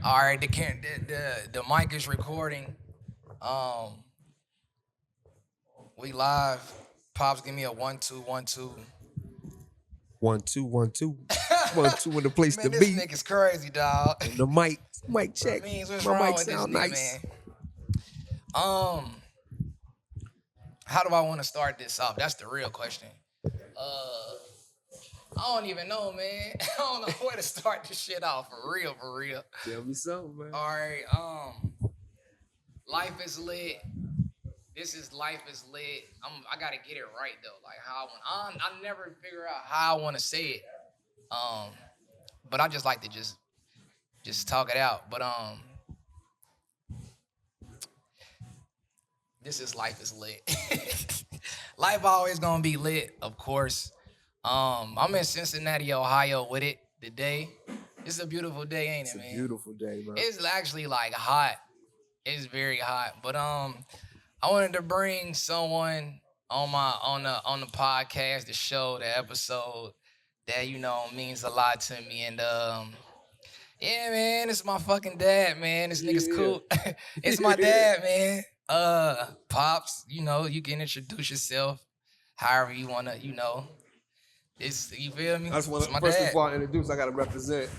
All right, the mic is recording. Um, we live. Pops, give me a 1 2 1 2. 1 2 1 2 1 2 in the place Man, to this be. nigga's crazy, dog. And the mic check. Means what's My wrong mic with this sound nigga, nice. man? How do I want to start this off? That's the real question. I don't even know, man. I don't know where to start this shit off for real, for real. Tell me something, man. All right, life is lit. This is life is lit. I gotta get it right though. Like how I want. I never figure out how I want to say it. Um, but I just like to just talk it out. But this is life is lit. Life always gonna be lit, of course. I'm in Cincinnati, Ohio with it today. It's a beautiful day, ain't It's it, a man? beautiful day, man. It's actually like hot. It's very hot. But I wanted to bring someone on the podcast, the show, the episode that means a lot to me. And yeah, man, it's my fucking dad, man. This nigga's cool. It's my dad, man. Pops, you can introduce yourself however you wanna, It's you feel me? First before I introduce, I gotta represent.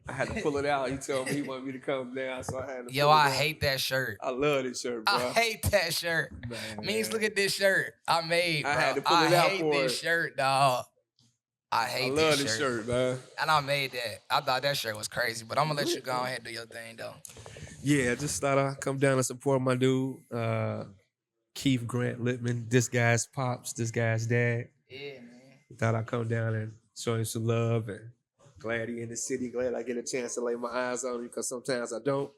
I had to pull it out. He told me he wanted me to come down, so I had to. Yo, I hate that shirt. I love this shirt, bro. I hate that shirt. Man. Means look at this shirt I made, bro. I had to pull it out hate for this it. shirt, dog. I hate I love this shirt, man. And I made that. I thought that shirt was crazy, but I'm gonna let you go ahead and do your thing, though. Yeah, just thought I'd come down and support my dude, Keith Grant Litmon. This guy's pops, this guy's dad. Yeah, man. Thought I'd come down and show him some love, and glad he in the city. Glad I get a chance to lay my eyes on him because sometimes I don't.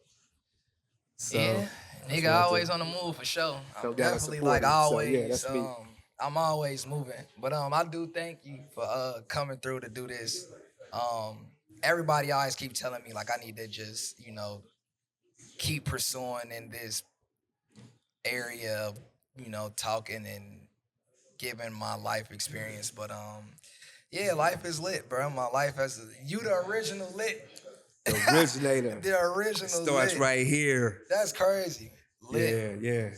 So, yeah, nigga always on the move for sure. I'm definitely like always. So, yeah, that's me. I'm always moving, but I do thank you for coming through to do this. Everybody always keep telling me like I need to just keep pursuing in this area of talking and giving my life experience, but yeah, life is lit, bro. My life has you the original lit. The originator. The original starts lit. right here. That's crazy. Lit. Yeah.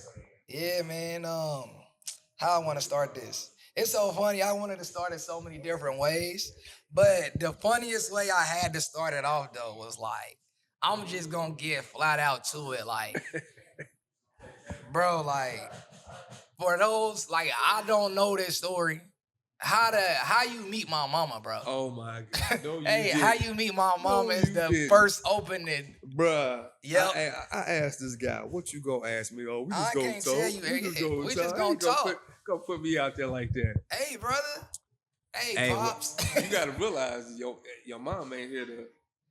Yeah, man. How I want to start this. It's so funny. I wanted to start it so many different ways, but the funniest way I had to start it off though was like, I'm just gonna get flat out to it, like, bro, like, for those like I don't know this story. How you meet my mama, bro? Oh my God. No, you Hey, didn't. how you meet my mama No, is you the didn't. first opening. Bruh. Yep. I asked this guy, what you gonna ask me? Oh, we I just gonna can't talk. tell you. We just gonna talk. Go put me out there like that. Hey, brother. Hey, Hey, pops. You gotta realize your mom ain't here to.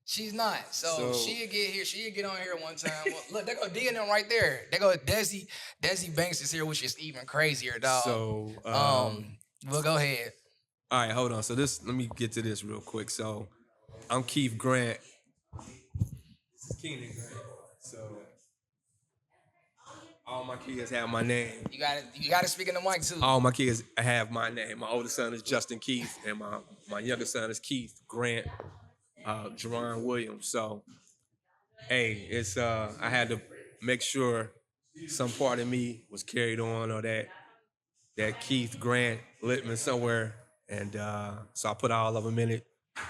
She's not. So she'll get here. She'll get on here one time. Well, look, they go D and them right there. They go Desi. Desi Banks is here, which is even crazier, dog. So well, go ahead. all right, hold on. So let me get to this real quick. So I'm Keith Grant. This is Keenan Grant. So all my kids have my name. You gotta speak in the mic too. All my kids have my name. My oldest son is Justin Keith, and my youngest son is Keith Grant, Jerron Williams. So, hey, it's I had to make sure some part of me was carried on, or that Keith Grant Litmon somewhere, and so I put all of them in it.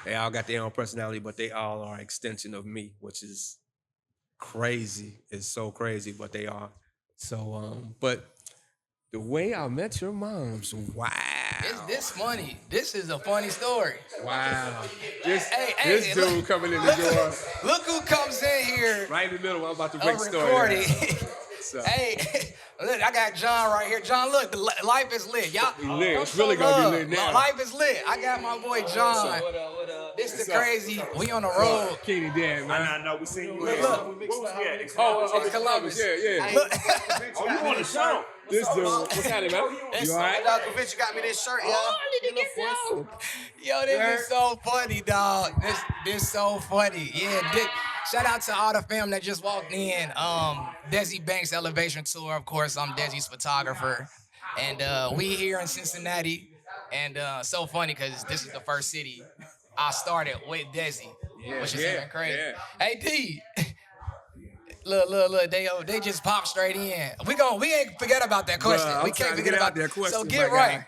They all got their own personality, but they all are an extension of me, which is crazy. It's so crazy, but they are. So, but the way I met your moms, wow. This funny. This is a funny story. Wow. This This dude coming in the door. Look who comes in here. Right in the middle, I'm about to break story. Recording. So. Hey, look, I got John right here. John, look, life is lit. Y'all, It's really gonna be lit now. Life is lit. I got my boy John. What up? This is crazy. We on the road. Keenan dad, man. I know we seen you. Look. Oh, It's Columbus. Yeah. Look. Oh, you on the show? This dude, what's happening, man? You all right? Dog Vince, you got me this shirt, y'all. Yo, this is so funny, dog. This so funny. Yeah, shout out to all the fam that just walked in. Desi Banks Elevation Tour, of course. I'm Desi's photographer. And we here in Cincinnati. And so funny because this is the first city I started with Desi, which is even crazy. Yeah. Hey, D, Look, they just pop straight in. We ain't forget about that question. Bruh, we I'm can't trying to forget get out about that question, So my get guy. right.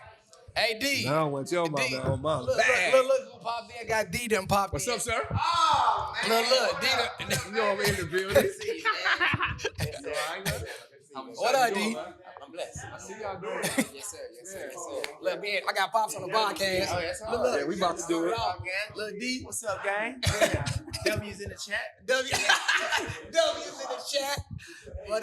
Hey D. No, I don't want your mama. D. Oh, mama. Look who popped in. Got D done popped What's in. up, sir? Oh, man. Look, D done. You know I'm in the building. What up, D? I'm blessed. I see y'all doing Yes, sir. Yes, sir. Yes, sir. Look, man, I got pops on the podcast. Oh, that's hard. Look, Yeah, we about to do it. Look, D. What's up, gang? W's in the chat. W's in the chat. But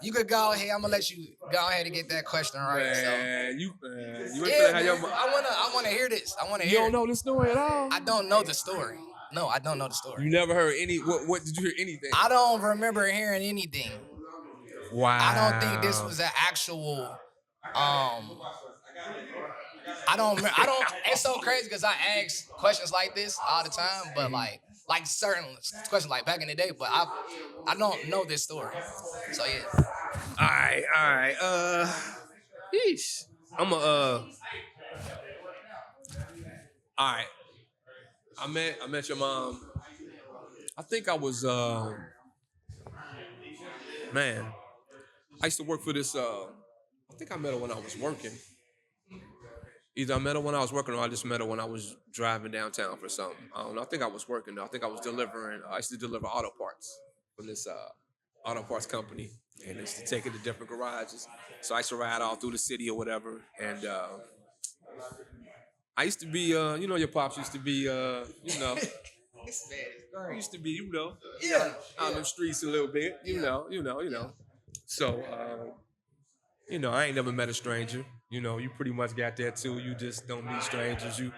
you could go ahead. I'm gonna let you go ahead and get that question right. Man, you ain't finna Yeah, have your man. I wanna hear this. I wanna You hear don't it. know the story at all? I don't know the story. No, I don't know the story. You never heard any, what did you hear anything? I don't remember hearing anything. Wow. I don't think this was an actual. I don't. It's so crazy because I ask questions like this all the time, but like certain questions like back in the day, but I don't know this story. So yeah. All right. Yeesh. I'm all right. I met your mom. I think I was man. I used to work for this I think I met her when I was working. Either I met her when I was working or I just met her when I was driving downtown for something. I don't know. I think I was working though. I think I was delivering. I used to deliver auto parts for this auto parts company, and I used to take it to different garages. So I used to ride all through the city or whatever. And I used to be, your pops used to be, This man is great. used to be, Yeah. out in the streets a little bit, you know. So, I ain't never met a stranger. You pretty much got that too. You just don't meet strangers. You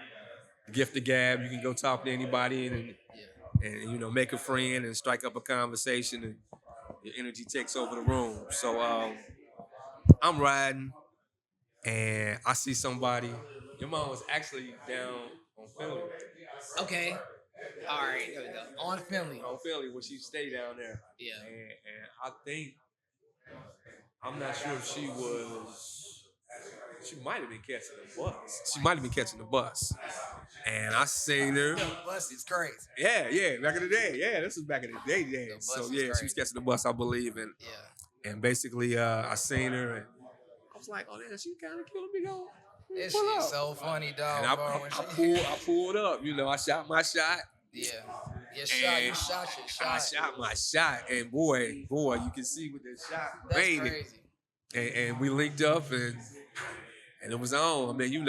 gift the gab. You can go talk to anybody and make a friend and strike up a conversation, and your energy takes over the room. So I'm riding and I see somebody. Your mom was actually down on Philly. Okay. All right. Here we go. On Finley. On Philly when she stayed down there. Yeah. And I think, I'm not sure if she might have been catching the bus. She might have been catching the bus. And I seen her. The bus is crazy. Yeah, back in the day. Yeah, this was back in the day. The bus So is yeah, crazy. she was catching the bus, I believe. And Yeah. and basically I seen her and I was like, oh damn, she kind of killing me though. This Pull shit's up. so funny, dog. And bro, I pulled up. I shot my shot. Yeah. You And shot your shot. I shot my shot, and boy, you can see with that shot That's made crazy. it. And we linked up, and it was on. I mean,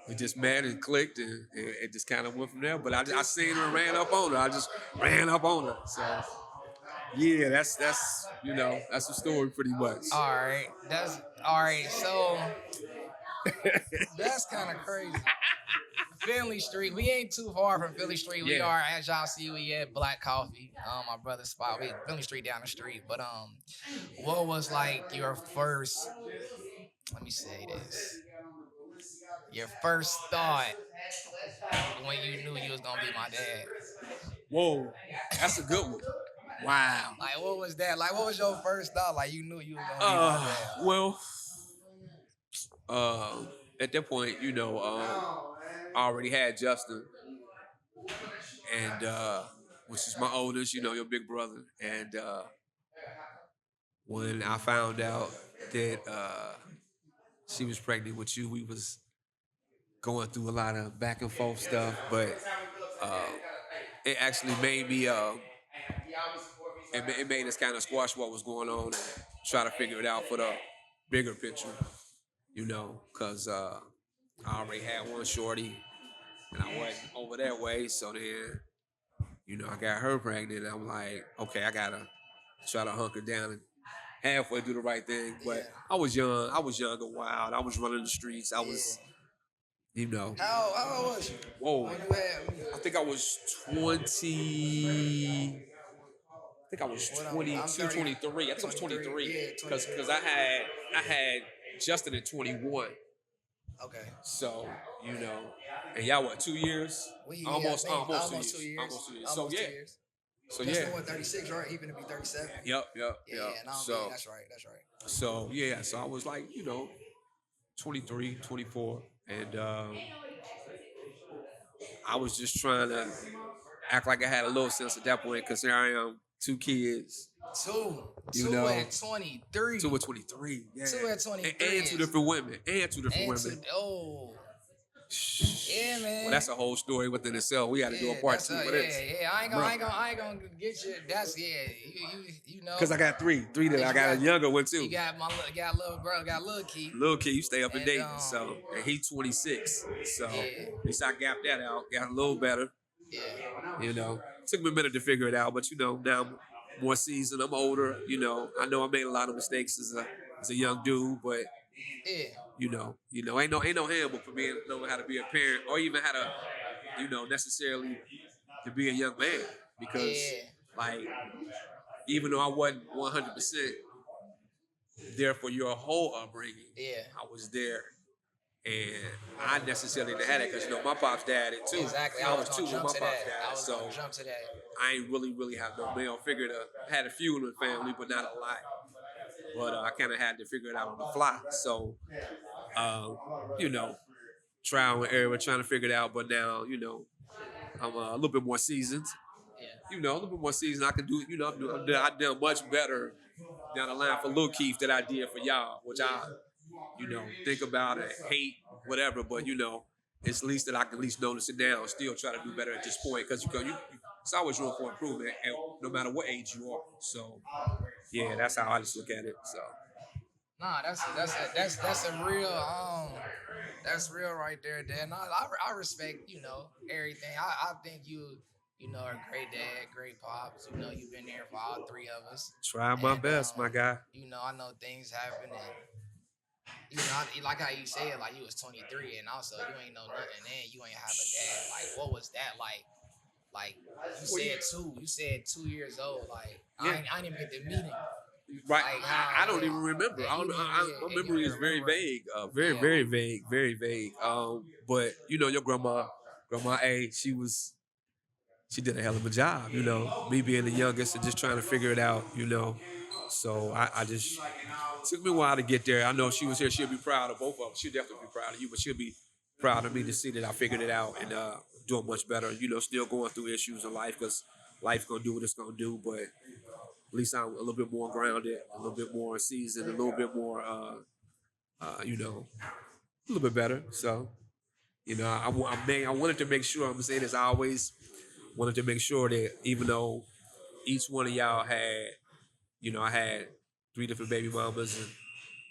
we just met and clicked, and it just kind of went from there. But I seen her and ran up on her. I just ran up on her. So yeah, that's that's the story pretty much. All right. That's all right. So that's kind of crazy. Finley Street. We ain't too far from Philly Street. We Yeah. are, as y'all see, we at Black Coffee. My brother's spot. We Philly Street down the street. But what was like your first? Let me say this. Your first thought when you knew you was gonna be my dad. Whoa, that's a good one. Wow. Like, what was that? Like, what was your first thought? Like, you knew you was gonna be my dad. Well, at that point, I already had Justin, and which is my oldest, your big brother. And when I found out that she was pregnant with you, we was going through a lot of back and forth stuff, but it actually made me. It made us kind of squash what was going on and try to figure it out for the bigger picture, because I already had one shorty and I wasn't over that way. So then, I got her pregnant and I'm like, okay, I gotta try to hunker down and halfway do the right thing. But Yeah. I was young and wild. I was running the streets. I was, How old was you? whoa. When you had I think I was 20. I think I was What, I'm 22, 30. 23. I think I was 23. Yeah, Because 23. I had Justin at 21. Okay. So, and y'all what, 2 years? Almost 2 years. Almost 2 years. Almost 2 years. Almost So 2 yeah. years. So Justin yeah. was 36, right? He finna be 37. Yep. Yeah, and So that's right. so yeah, so I was like, 23, 24. And I was just trying to act like I had a little sense at that point, because here I am 2 kids. Two at 23. 2 at 23. Yeah. 2 at 23. And 2 different women. Yeah, man. Well, that's a whole story within itself. We got to do a part 2 for this. I ain't gonna get you. That's you know. Because I got three that I got a younger one too. You got little brother, got little Keith. Little Keith, you stay up and dating. So and he's 26. So at least I gapped that out, got a little better. Yeah. You know, took me a minute to figure it out, but you know, now I'm more seasoned. I'm older. You know I made a lot of mistakes as a young dude, but yeah. You know, ain't no handbook for me knowing how to be a parent or even how to, necessarily to be a young man. Because like, even though I wasn't 100% there for your whole upbringing, I was there. And I necessarily didn't have that because, my pop's dad did too. Exactly. I was 2 when my pop's dad. So jump to that. I ain't really have no male figure to, had a few in the family, but not a lot. But I kind of had to figure it out on the fly. So, trial and error, trying to figure it out. But now, I'm a little bit more seasoned. Yeah. A little bit more seasoned. I can do, I've done much better down the line for Lil Keith than I did for y'all, which I, think about it, hate, whatever. But, it's at least that I can at least notice it now and still try to do better at this point. Because it's always room for improvement, and no matter what age you are. So, yeah, that's how I just look at it. So, nah, that's a real that's real right there, Dan. I respect everything. I think you are a great dad, great pops. You've been there for all 3 of us. Try my best, my guy. I know things happen, and like how you said, like you was 23, and also you ain't know nothing, and you ain't have a dad. Like, what was that like? Like you said 2 years old. Like I ain't even get to meet him. Right, like, I don't even remember. My memory is very vague, very vague, very vague. But your grandma A, she did a hell of a job. Me being the youngest and just trying to figure it out. So I just took me a while to get there. I know if she was here, she'll be proud of both of them. She'll definitely be proud of you, but she'll be proud of me to see that I figured it out and doing much better. Still going through issues in life because life gonna do what it's gonna do, but. At least I'm a little bit more grounded, a little bit more seasoned, a little bit more, a little bit better. So, I wanted to make sure, I'm saying this, I always wanted to make sure that even though each one of y'all had, I had 3 different baby mamas and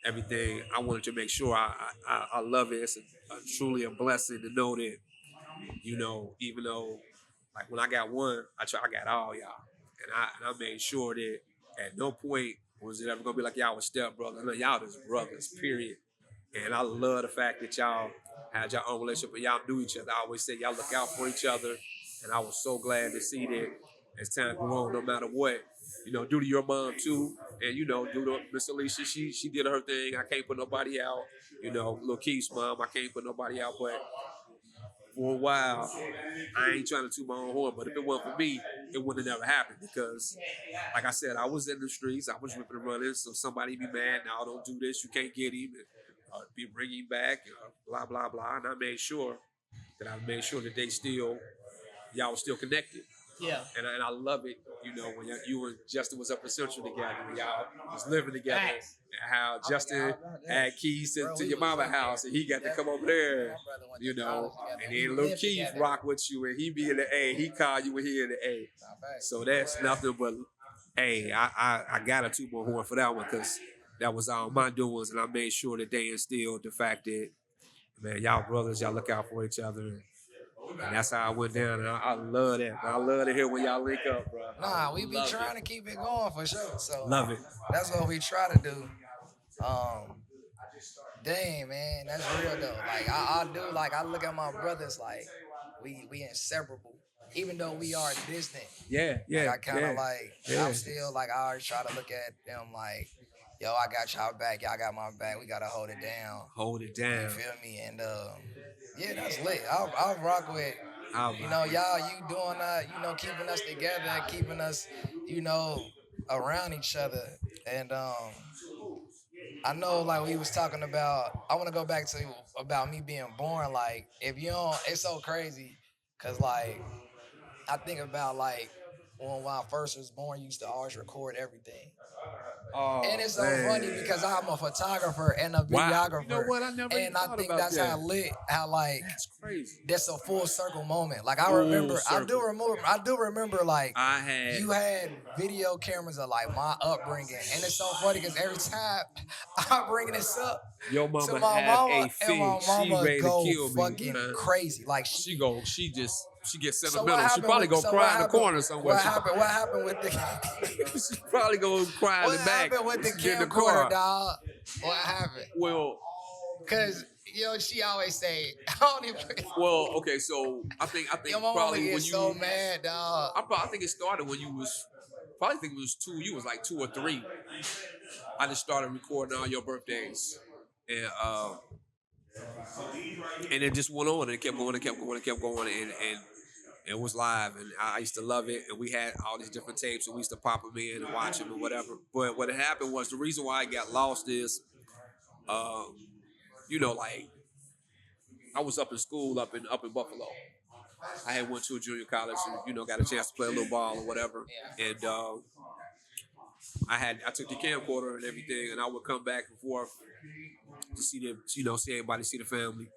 everything, I wanted to make sure I love it. It's truly a blessing to know that, even though, like when I got one, I got all y'all. And I made sure that at no point was it ever gonna be like y'all was stepbrothers. I know y'all just brothers, period. And I love the fact that y'all had your own relationship and y'all knew each other. I always say y'all look out for each other. And I was so glad to see that as time grew on, no matter what, due to your mom too. And due to Miss Alicia, she did her thing. I can't put nobody out. Lil Keith's mom, I can't put nobody out, but for a while, I ain't trying to toot my own horn, but if it wasn't for me, it would have never happened because, like I said, I was in the streets, I was ripping and running, so somebody be mad, no, don't do this, you can't get him, and be bringing him back, blah, blah, blah, and I made sure that y'all were still connected. Yeah. And I love it, when you and Justin was up in Central together, when y'all was living together, Nice. and how Justin had keys to your mama's house, and he got to come over there, and then little Keith rock with you, and he be in the A, he call you when he in the A. So that's nothing but, hey, I got a toot my horn for that one, because that was all my doings, and I made sure that they instilled the fact that, man, y'all brothers, y'all look out for each other. And that's how I went down, and I love that. I love to hear when y'all link up, bro. Nah, we be trying to keep it going for sure. So love it. That's what we try to do. Dang, man, that's real though. Like I do, like I look at my brothers like we inseparable. Even though we are distant. Yeah. Like, I kind of I'm still like, I always try to look at them like, yo, I got y'all back, y'all got my back. We gotta hold it down. Hold it down. You feel me? And yeah, that's lit. I'll rock with, y'all, you doing that, keeping us together, keeping us, around each other. And I know, like, we was talking about, I want to go back to about me being born. Like, if you don't, it's so crazy. Because, like, I think about, like, when I first was born, you used to always record everything. Oh, And it's so man. funny because I'm a photographer and a Wow. videographer. You know what? I never even and I thought think about that's that. how lit, how like That's crazy. that's a full circle moment. Like I Full remember, circle. I do remember like I had you had video cameras of like my upbringing, and it's so funny because every time I bring this up your to mama my have mama, a and fit. my She mama ready to go kill me, fucking man. crazy. Like She gets So sentimental. what She happened? probably With, gonna so cry what in the happened? corner somewhere. What happened with the? She probably gonna cry in What the back. happened with the Get in the camcorder, car. dog? What happened? Well, Cause she always say, I don't even. okay. So I think Your mama probably get when you, so mad, dog. I think it started when you was probably think it was 2. You was like 2 or 3. I just started recording all your birthdays, and it just went on and it kept going and kept going and kept going and it was live and I used to love it and we had all these different tapes and we used to pop them in and watch them and whatever. But what had happened was the reason why I got lost is, like I was up in school up in Buffalo. I had went to a junior college and got a chance to play a little ball or whatever. Yeah. And I took the camcorder and everything, and I would come back and forth to see them, see everybody, see the family.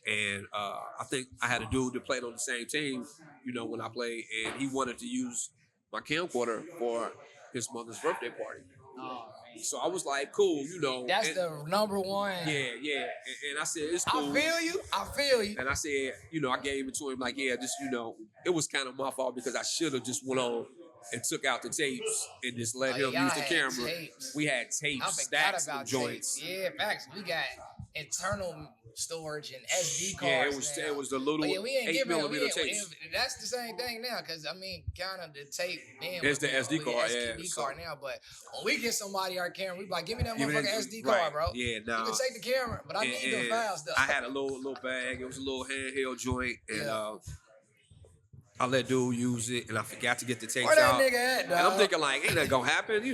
And I think I had a dude that played on the same team, when I played, and he wanted to use my camcorder for his mother's birthday party. Oh, So I was like, cool, that's and, the number one. Yeah. And I said, it's cool. I feel you. And I said, I gave it to him like, yeah, just, it was kind of my fault because I should have just went on and took out the tapes and just let him use the camera. Tapes. We had tapes, I stacks forgot of about joints. tapes. Yeah, facts. We got internal storage and SD cards. Yeah, now. it was the little But yeah, we ain't 8 giving millimeter tapes. That's the same thing now, because I mean, kind of the tape. Then It's the SD card, SD card now. But when we get somebody our camera, we be like, give me that Give me motherfucking that- SD right. card, bro. Yeah, nah. You can take the camera, but I need the files though. I had a little bag. It was a little handheld joint, and Yeah. I let dude use it, and I forgot to get the tapes Where that out. nigga at, dog? And I'm thinking like, ain't that gonna happen, and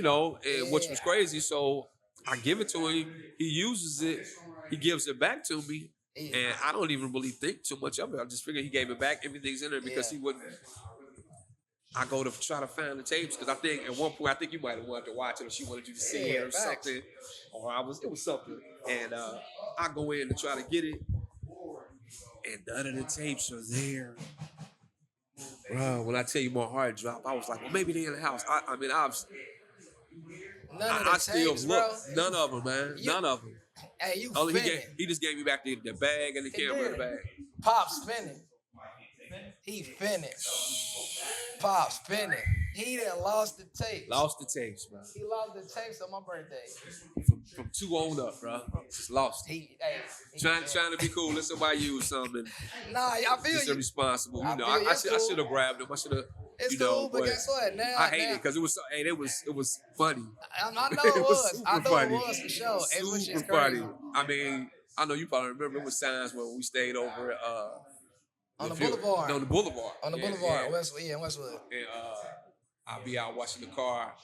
which Yeah. was crazy. So I give it to him. He uses it. He gives it back to me. Yeah. And I don't even really think too much of it. I just figured he gave it back. Everything's in there because Yeah. he wouldn't. I go to try to find the tapes because I think at one point you might have wanted to watch it or she wanted you to see it or facts. something, or it was something. And I go in to try to get it, and none of the tapes are there. Bro, when I tell you my heart dropped, I was like, well, maybe they're in the house. I mean, None of the I still tapes, look. bro. None of them, man. None of them. Hey, you Only spinning. he just gave me back the bag and the camera in the bag. Pop spinning. He spinning. Pop spinning. He done lost the tapes. Lost the tapes, bro. He lost the tapes on my birthday. From 2 on up, bro. Just lost it. He Trying to be cool. Let somebody use something. Nah, I feel Just you. irresponsible. I You know, feel you. I It's should cool. have grabbed them. I should have. It's cool, but guess what? Now I hate it because it was it was funny. I know it was. super I know funny. it was for sure. It's which is Super crazy. funny. I mean, I know you probably remember it was times when we stayed over On the field- boulevard. No, the boulevard. On the Yeah, boulevard, yeah. Westwood. Yeah, Westwood. And I'll be out washing the car,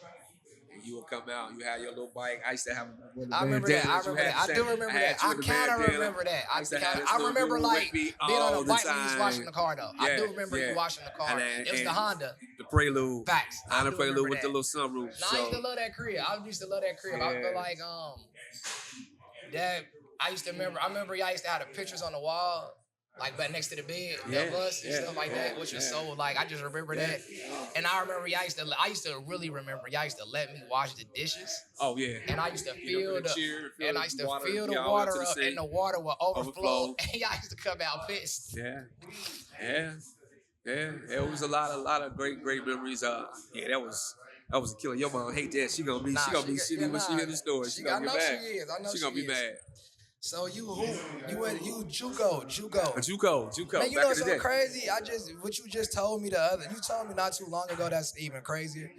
and you would come out. You had your little bike. I used to have. I remember that. I do remember that. I kind of remember that. I remember like being on a bike when you was washing the car though. I do remember you washing the car. It was the Honda. The Prelude. Facts. I Honda do Prelude remember with the that. little sunroof. No, I used to love that crib. I used to love that crib. I feel like that. I remember y'all used to have the pictures on the wall, like back next to the bed, of us and stuff like that, which is so like I just remember that. And I remember I used to really remember y'all used to let me wash the dishes. Oh yeah. And I used to fill with the the chair, and I used to water, fill the y'all water went to the up sink. and the water would overflow. Overflow. And y'all used to come out pissed. Yeah. It was a lot of great memories. Yeah, that was a killer. Your mom hate that. She gonna be shitty when she hear the story. She gonna I know be mad. she is. I know She gonna she be is. mad. So you JUCO. JUCO. Man, you back know in the so day. crazy? What you just told me you told me not too long ago that's even crazier.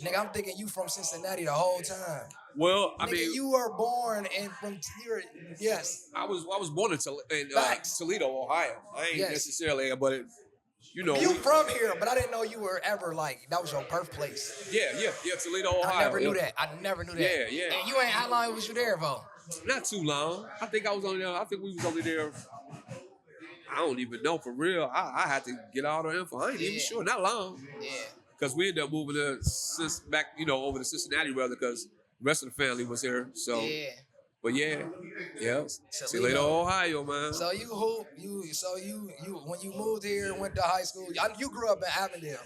Nigga, I'm thinking you from Cincinnati the whole time. Well, I Nigga, mean, you were born yes. I was born in Facts. Toledo, Ohio. I ain't Yes. necessarily, but You from here, but I didn't know you were ever like that was your birthplace. yeah, Toledo, Ohio. I never knew that. Yeah. And you ain't how long was you there for? Not too long. I think I was only there. I think we was only there. I don't even know for real. I had to get all the info. I ain't even sure. Not long. Yeah. because we ended up moving back, over to Cincinnati rather, because the rest of the family was here. So, Yeah. but yeah. See you later, Toledo. Ohio, man. So you hoop you when you moved here, went to high school. You grew up in Avondale.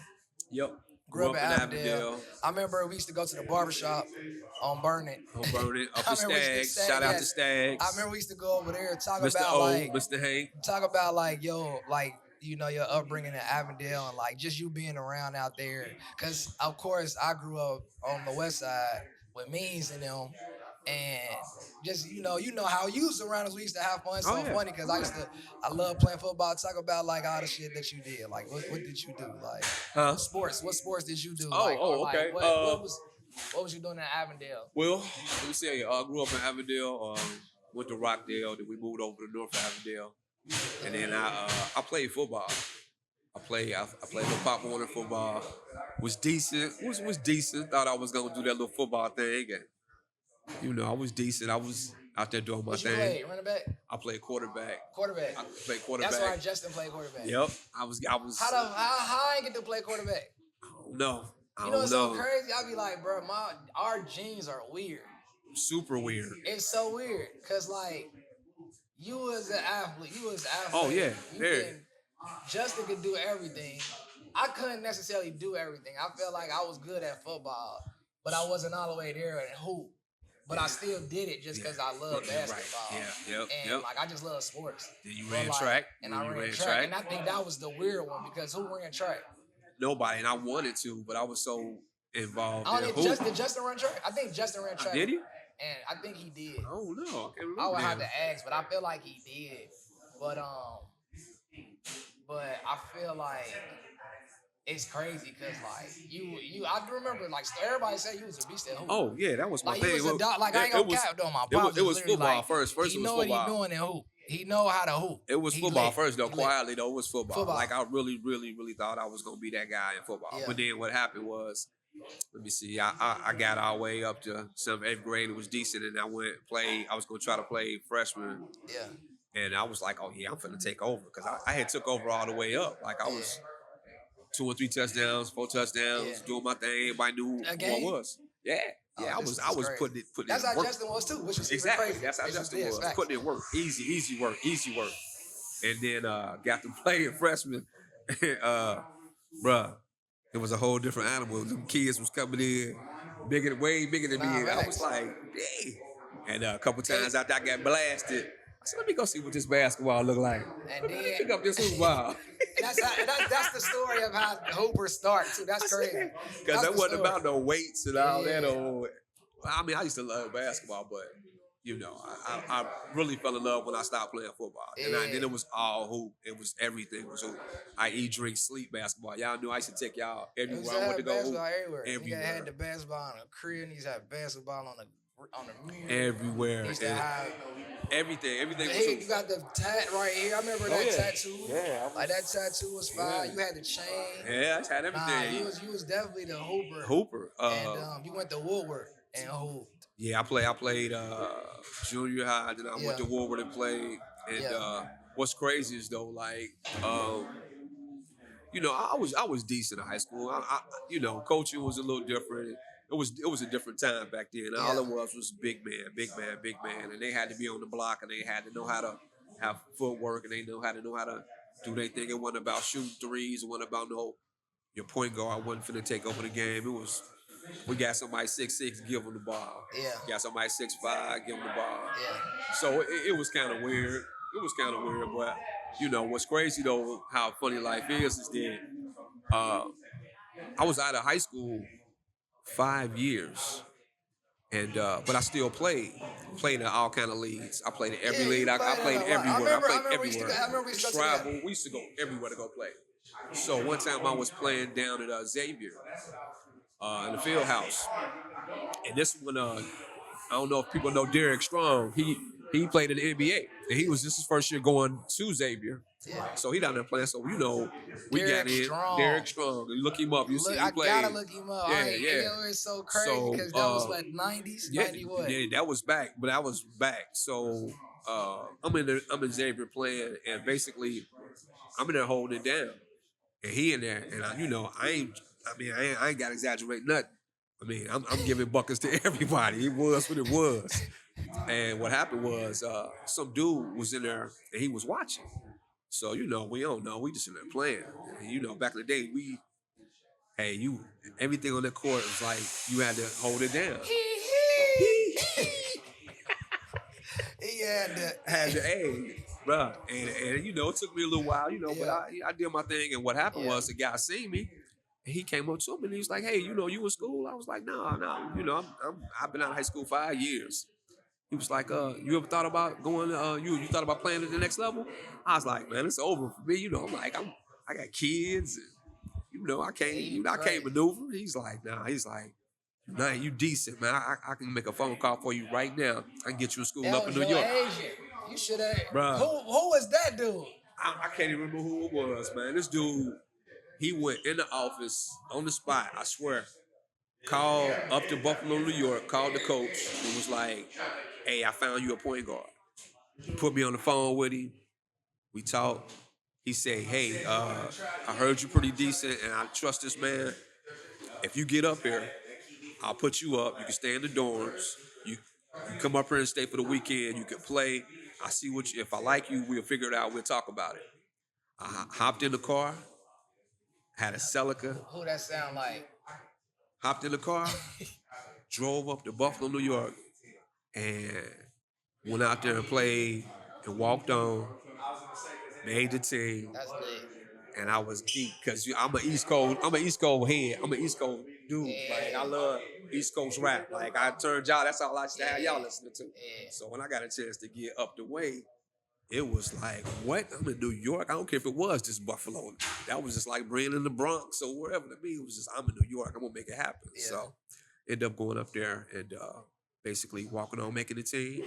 Yep. Grew up in Avondale. I remember we used to go to the barbershop on Burnett. On Burnett, up I at remember we used to Stags. Shout out to yes. Stags. I remember we used to go over there and talk Mr. about O, Mr. Hank. your upbringing in Avondale and like just you being around out there. Cause of course I grew up on the west side with Means and them. And just you know how you used to around us. We used to have fun. It's so funny because I love playing football. Talk about like all the shit that you did. Like what did you do? Like sports. What sports did you do? Okay. What was you doing in Avondale? Well, let me say, I grew up in Avondale. Went to Rockdale. Then we moved over to North Avondale, and then I played football. I played little Pop Warner football. Was decent. Was decent. Thought I was gonna do that little football thing, and I was decent. I was out there doing my thing. You played running back? I played quarterback. Quarterback. I played quarterback. That's why Justin played quarterback. Yep. I was. How I ain't get to play quarterback? No. You know what's so crazy? I be like, bro, our genes are weird. Super weird. It's so weird, cause like you was an athlete. Oh yeah, Justin could do everything. I couldn't necessarily do everything. I felt like I was good at football, but I wasn't all the way there at hoop. But I still did it just because I love basketball. Right. And like I just love sports. Then you ran track. And I ran track. And I think that was the weird one because who ran track? Nobody, and I wanted to, but I was so involved in hoop. Did Justin run track? I think Justin ran track. Did he? And I think he did. I don't know. I would have to ask, but I feel like he did. But I feel like it's crazy because like I remember like everybody said you was a beast at hoop. Oh yeah, that was my like, thing. I ain't gonna cap though. My pops it was football like, first. First he it was know football. What he doing in hoop. He know how to hoop. It was football first though. Quietly though, it was football. Like I really, really, really thought I was gonna be that guy in football. Yeah. But then what happened was, let me see. I got all the way up to 7th, 8th grade. It was decent, and I went play. I was gonna try to play freshman. Yeah. And I was like, oh yeah, I'm finna take over because I had took over all the way up. Like I was 2 or 3 touchdowns, 4 touchdowns, doing my thing. Everybody knew who I was. Yeah. Yeah, I was putting it That's in how work. Justin was too, which was exactly crazy. That's how Justin was. Putting in work. Easy work. And then got to play in freshman. Bruh, it was a whole different animal. Them kids was coming in way bigger than me. And I was like, dang. And a couple times after I got blasted, I said, let me go see what this basketball look like. And then pick up this hoop ball. that's the story of how Hoopers start too. That's crazy. Because that wasn't about no weights and all that. I mean, I used to love basketball, but I really fell in love when I stopped playing football. And then it was all hoop. It was everything. It was hoop. I eat, drink, sleep basketball. Y'all knew I used to take y'all everywhere I went to go. Everywhere. You had the basketball on the crib, and you had basketball on the mirror. Everywhere. You used to have everything was hoop. You got the tat right here. I remember that tattoo. Yeah. Like that tattoo was fire. You had the chain. Yeah, I had everything. You was definitely the hooper. Hooper. And you went to Woodward and hooped. Yeah, I played junior high, then I went to Woodward and played. And what's crazy is though, like, I was decent in high school. I coaching was a little different. It was a different time back then. All it was big man, and they had to be on the block, and they had to know how to have footwork, and they know how to do their thing. It wasn't about shooting threes. It wasn't about your point guard wasn't finna take over the game. It was, we got somebody 6'6", give them the ball. Yeah. Got somebody 6'5", give them the ball. Yeah. So it was kind of weird. But what's crazy though, how funny life is that I was out of high school 5 years, and but I still played in all kind of leagues. I played in every league. I played everywhere. I played everywhere. Travel. We used to go everywhere to go play. So one time I was playing down at Xavier in the field house, and this one I don't know if people know Derek Strong. He played in the NBA, and this is his first year going to Xavier. Yeah. So he down there playing. So we got in. Derek Strong. You look him up. You see him play. I gotta look him up. Yeah. It's so crazy because that was what 90s. Yeah, 90 what? Yeah, that was back. But I was back. So I'm in Xavier playing, and basically I'm in there holding it down, and he in there, and I I mean, I ain't got to exaggerate nothing. I mean, I'm giving buckets to everybody. It was what it was. And what happened was some dude was in there and he was watching. So, we don't know. We just in there playing. And, back in the day, you everything on the court was like you had to hold it down. He had to. Had to, hey, bruh. And it took me a little while, but I did my thing. And what happened was the guy seen me. And he came up to me and he was like, "Hey, you in school?" I was like, "No, no. I've been out of high school 5 years." He was like, "You ever thought about going? You thought about playing at the next level?" I was like, "Man, it's over for me. I'm like, I got kids, and I can't, I can't maneuver." He's like, "Nah." He's like, "Nah, you decent, man. I can make a phone call for you right now. I can get you in school That up in was New your York." agent. You should have. Bruh. Who was that dude? I can't even remember who it was, man. This dude, he went in the office on the spot. I swear. Called up to Buffalo, New York. Called the coach and was like, "Hey, I found you a point guard." Put me on the phone with him. We talked. He said, "Hey, I heard you pretty decent, and I trust this man. If you get up here, I'll put you up. You can stay in the dorms. You come up here and stay for the weekend. You can play. I see if I like you, we'll figure it out. We'll talk about it." I hopped in the car, had a Celica, Who that sound like? hopped in the car, drove up to Buffalo, New York, and went out there and played and walked on, made the team. That's lit. And I was geek because I'm an East Coast head. I'm an East Coast dude. Yeah. Like I love East Coast rap. Like I turned y'all, that's all I used to have y'all listening to. Yeah. So when I got a chance to get up the way, it was like, what? I'm in New York. I don't care if it was just Buffalo. That was just like being in the Bronx or wherever. To me, it was just, I'm in New York. I'm gonna make it happen. Yeah. So ended up going up there and basically walking on making the team.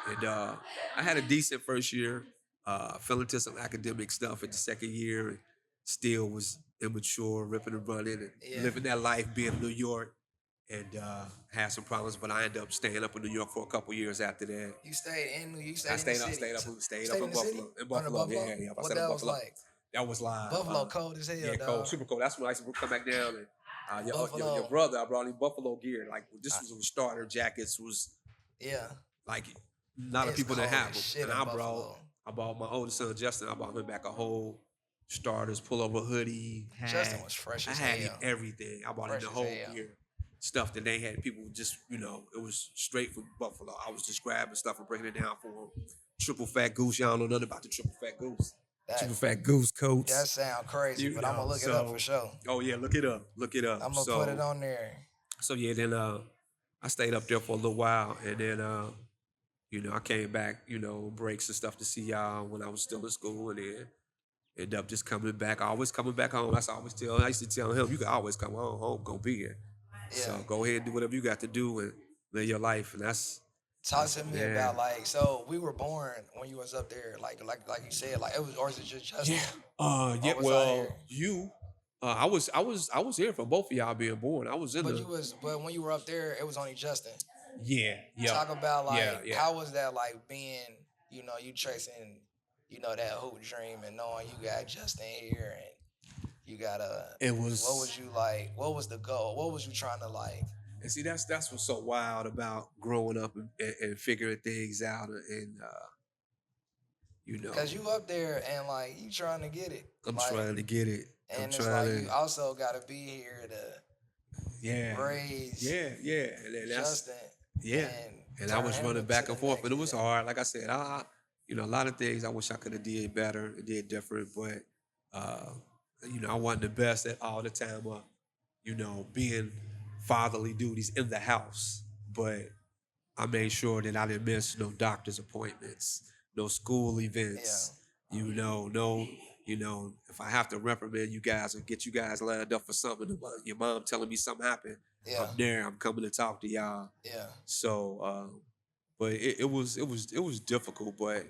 And I had a decent first year. Fell into some academic stuff in the second year and still was immature, ripping and running and living that life being in New York and had some problems, but I ended up staying up in New York for a couple years after that. You stayed in New. You I stayed stayed in the city. stayed up in the Buffalo. city? In Buffalo, Buffalo? yeah. I What said that in was Buffalo. like? That was live. Buffalo cold as hell. Yeah, dog. cold, super cold. That's when I used to come back down and Buffalo. your brother, I brought him Buffalo gear. Like this was starter jackets was like a lot of people that have them. And I bought my oldest son Justin. I bought him back a whole starters, pullover hoodie. Justin was fresh as hell. I had him everything. I bought him the whole gear. Stuff that they had, people just, it was straight from Buffalo. I was just grabbing stuff and bringing it down for them. Triple Fat Goose, y'all don't know nothing about the Triple Fat Goose. Triple Fat Goose coats. That sound crazy, but I'm going to look it up for sure. Oh, yeah, look it up. I'm going to put it on there. So, yeah, then I stayed up there for a little while, and then, I came back, breaks and stuff to see y'all when I was still in school, and then ended up just coming back, always coming back home. That's what I used to tell him, you can always come home gonna be here. Yeah. So go ahead and do whatever you got to do and live your life, and that's. Talk to me about so we were born when you was up there, like you said, like it was, or is it just Justin? Yeah. Well, I was here for both of y'all being born. I was in but when you were up there, it was only Justin. Yeah. Talk about how was that like being, you tracing, that hoop dream and knowing you got Justin here and. You gotta. It was. What was you like? What was the goal? What was you trying to like? And see, that's what's so wild about growing up and figuring things out, and Because you up there and like you trying to get it. I'm trying to get it. And it's like you also gotta be here to. Raise. Yeah. And Justin. Yeah. And I was running back and forth, but it was hard. Like I said, a lot of things I wish I could have did better and did different, but. I wasn't the best at all the time of, being fatherly duties in the house. But I made sure that I didn't miss no doctor's appointments, no school events. Yeah. If I have to reprimand you guys or get you guys lined up for something, your mom telling me something happened, I'm there. I'm coming to talk to y'all. Yeah. So, but it was difficult. But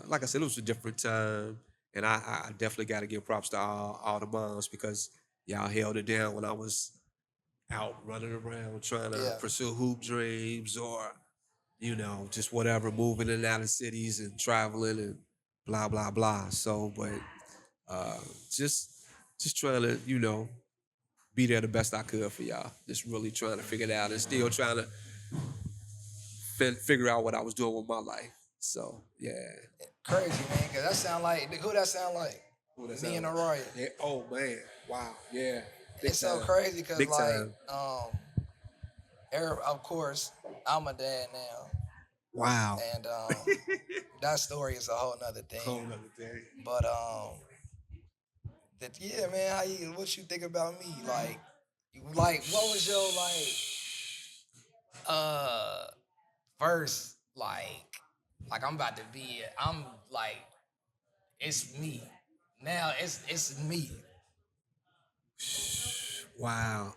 like I said, it was a different time. And I definitely got to give props to all the moms because y'all held it down when I was out running around trying to pursue hoop dreams or, just whatever, moving in and out of cities and traveling and blah, blah, blah. So, but just trying to, be there the best I could for y'all. Just really trying to figure it out and still trying to figure out what I was doing with my life. So yeah. Crazy, man, because that sound like, who that sound like? Who that Me sound and like? Arroyo. Yeah. Oh man. Wow. Yeah. Big It's so time. crazy because, Big like, time. of course, I'm a dad now, Wow. and that story is a whole nother thing. Whole nother thing. But yeah, man, what you think about me? Like, what was your first like I'm about to be? I'm like, it's me now. It's me. Wow.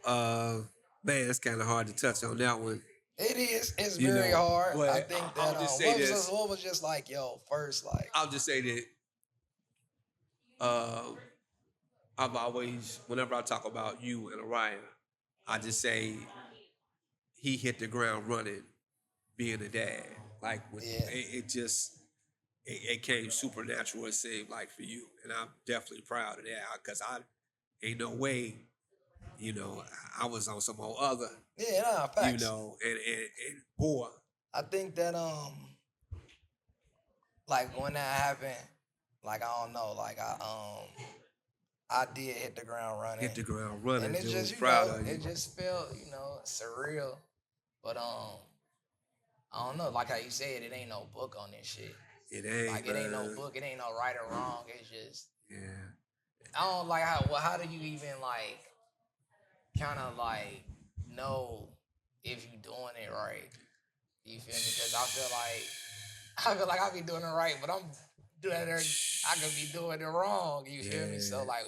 Man, it's kind of hard to touch on that one. It is. It's You very know, hard. but I think that I'll just say this. what was just like yo first like. I'll just say that I've always, whenever I talk about you and Orion, I just say he hit the ground running, being a dad. Like when Yeah. it came supernatural. It seemed like for you, and I'm definitely proud of that because I ain't no way, I was on some old other, Yeah, nah, facts. and boy, I think that like when that happened, like I don't know, like I did hit the ground running. hit the ground running. And it dude. just, Proud of you. it just felt, surreal. But I don't know, like how you said, it ain't no book on this shit. It ain't, like it ain't no book, it ain't no right or wrong. It's just Yeah. I don't like how do you even like kind of like know if you doing it right? You feel me? Because I feel like I be doing it right, but I'm doing it. I could be doing it wrong. You feel me? So like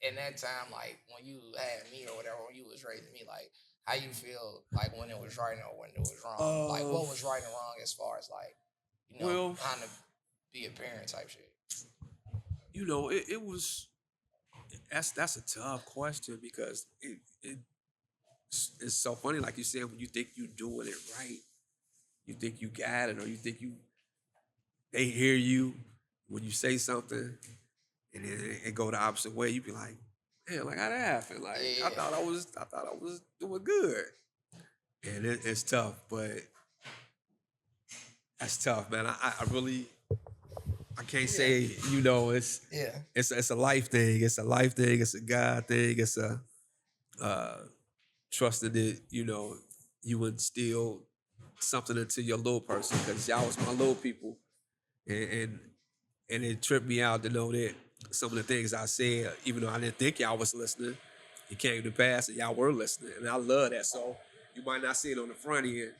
in that time, like when you had me or whatever, when you was raising me, like how you feel like when it was right or when it was wrong? Like what was right and wrong as far as like trying to be a parent type shit. It was. That's a tough question because it's so funny. Like you said, when you think you're doing it right, you think you got it, or you think they hear you when you say something, and then it go the opposite way. You be like, man, like how that happened? Like I thought I was doing good, and it's tough, but that's tough, man. I really. I can't say, it's a life thing. It's a life thing. It's a God thing. It's a trusting that, you instill something into your little person because y'all was my little people. And it tripped me out to know that some of the things I said, even though I didn't think y'all was listening, it came to pass and y'all were listening. And I love that. So you might not see it on the front end,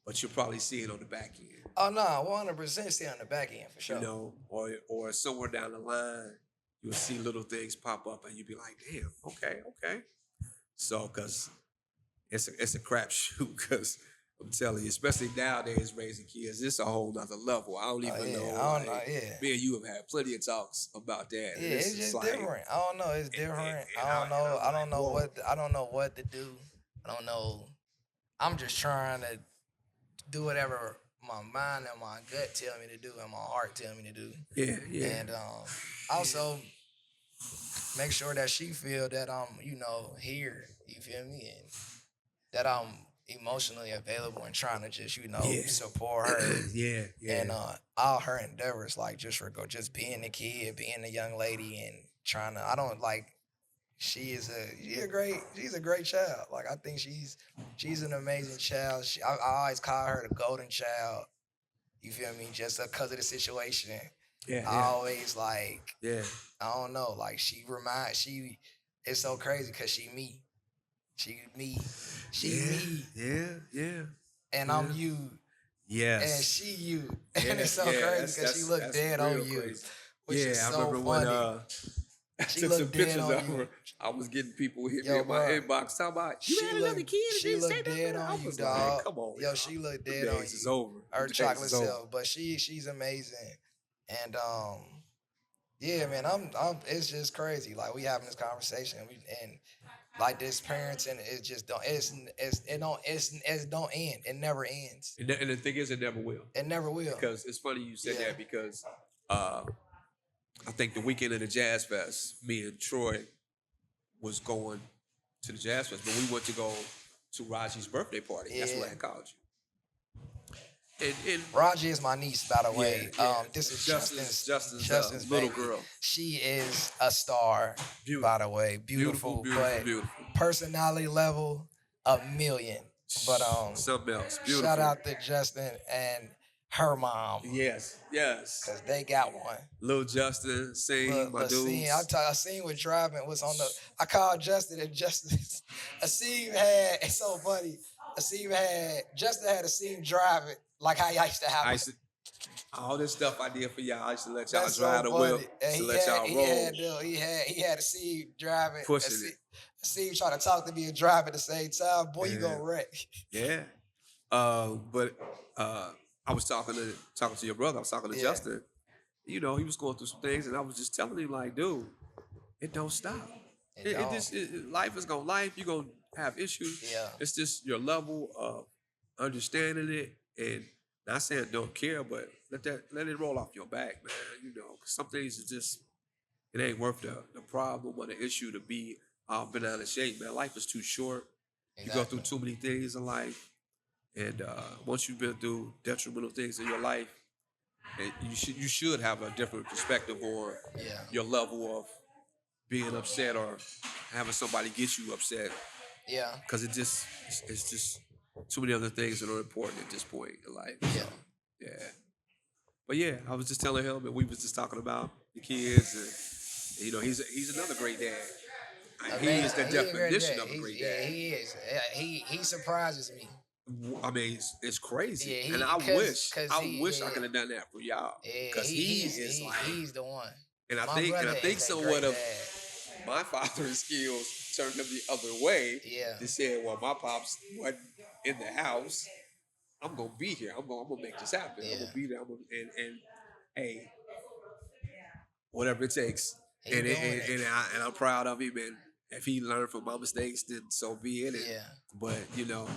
but you'll probably see it on the back end. Oh no, 100% see on the back end for sure. Or somewhere down the line, you'll see little things pop up, and you'll be like, "Damn, okay." So, cause it's a crapshoot. Cause I'm telling you, especially nowadays raising kids, it's a whole nother level. I don't even know. I don't know. Me and you have had plenty of talks about that. Yeah, it's just like, different. I don't know. It's different. I don't know. I don't know what to do. I don't know. I'm just trying to do whatever my mind and my gut tell me to do and my heart tell me to do. Yeah. And also make sure that she feel that I'm, here. You feel me? And that I'm emotionally available and trying to just, support her. Yeah. And all her endeavors, like just being a kid, being a young lady, and trying to. I don't like. She's a great child. Like I think she's an amazing child. I always call her the golden child. You feel me? Just because of the situation. Yeah. I always like. Yeah. I don't know. Like it's so crazy because she me. She me. Yeah. And I'm you. Yes. And she you. And it's so crazy because she looked dead on you. Crazy. Which is so I remember funny. when I took some pictures of her. I was getting people hit me in my inbox talking about you had another kid. She looked dead on you, dog. Like, come on, yo, she looked dead on you. Is over. Her chocolate self, but she's amazing. And yeah, man, I'm it's just crazy. Like we having this conversation, and like this parents, and it just don't it don't end. It never ends. And the thing is, it never will. It never will. Because it's funny you said that because I think the weekend of the Jazz Fest, me and Troy was going to the Jazz Fest, but we went to go to Raji's birthday party. That's what I Yeah. had called you. And Raji is my niece, by the way. yeah. This is Justin's Justin's little baby. girl. She is a star, Beautiful. by the way. Beautiful, but Beautiful. personality level, a million. But Something else. Beautiful. shout out to Justin and her mom. Yes. Cause they got one. Little Justin, sing my dudes. I seen what driving was on the. I called Justin and Justin. Asim had. It's so funny. Justin had Asim driving like how I used to have. All this stuff I did for y'all. I used to let y'all That's drive so the whip. And to let y'all roll. He had Asim driving. Pushing it. Asim trying to talk to me and drive at the same time. Boy, you gonna wreck. Yeah. But I was talking to your brother. I was talking to Justin. You know, he was going through some things, and I was just telling him, like, dude, it don't stop. Life is gonna life. You're gonna have issues. Yeah. It's just your level of understanding it, and not saying don't care, but let it roll off your back, man. You know, 'cause some things is just it ain't worth the problem or the issue to be been out of shape, man. Life is too short. Exactly. You go through too many things in life, and once you've been through detrimental things in your life, you should have a different perspective on your level of being upset or having somebody get you upset. Yeah. Because it's just too many other things that are important at this point in life. Yeah. So, yeah. But yeah, I was just telling him, and we was just talking about the kids, and you know, he's another great dad. He is the definition of a great dad. Yeah, he is. He surprises me. I mean, it's crazy, Yeah, and I wish I could have done that for y'all, because he's the one. And I think somewhat of my father's skills turned him the other way. Yeah. They said, well, my pops wasn't in the house. I'm gonna be here. I'm gonna make this happen. Yeah. I'm gonna be there. And hey, whatever it takes. And I'm proud of him. And if he learned from my mistakes, then so be it. Yeah. But you know,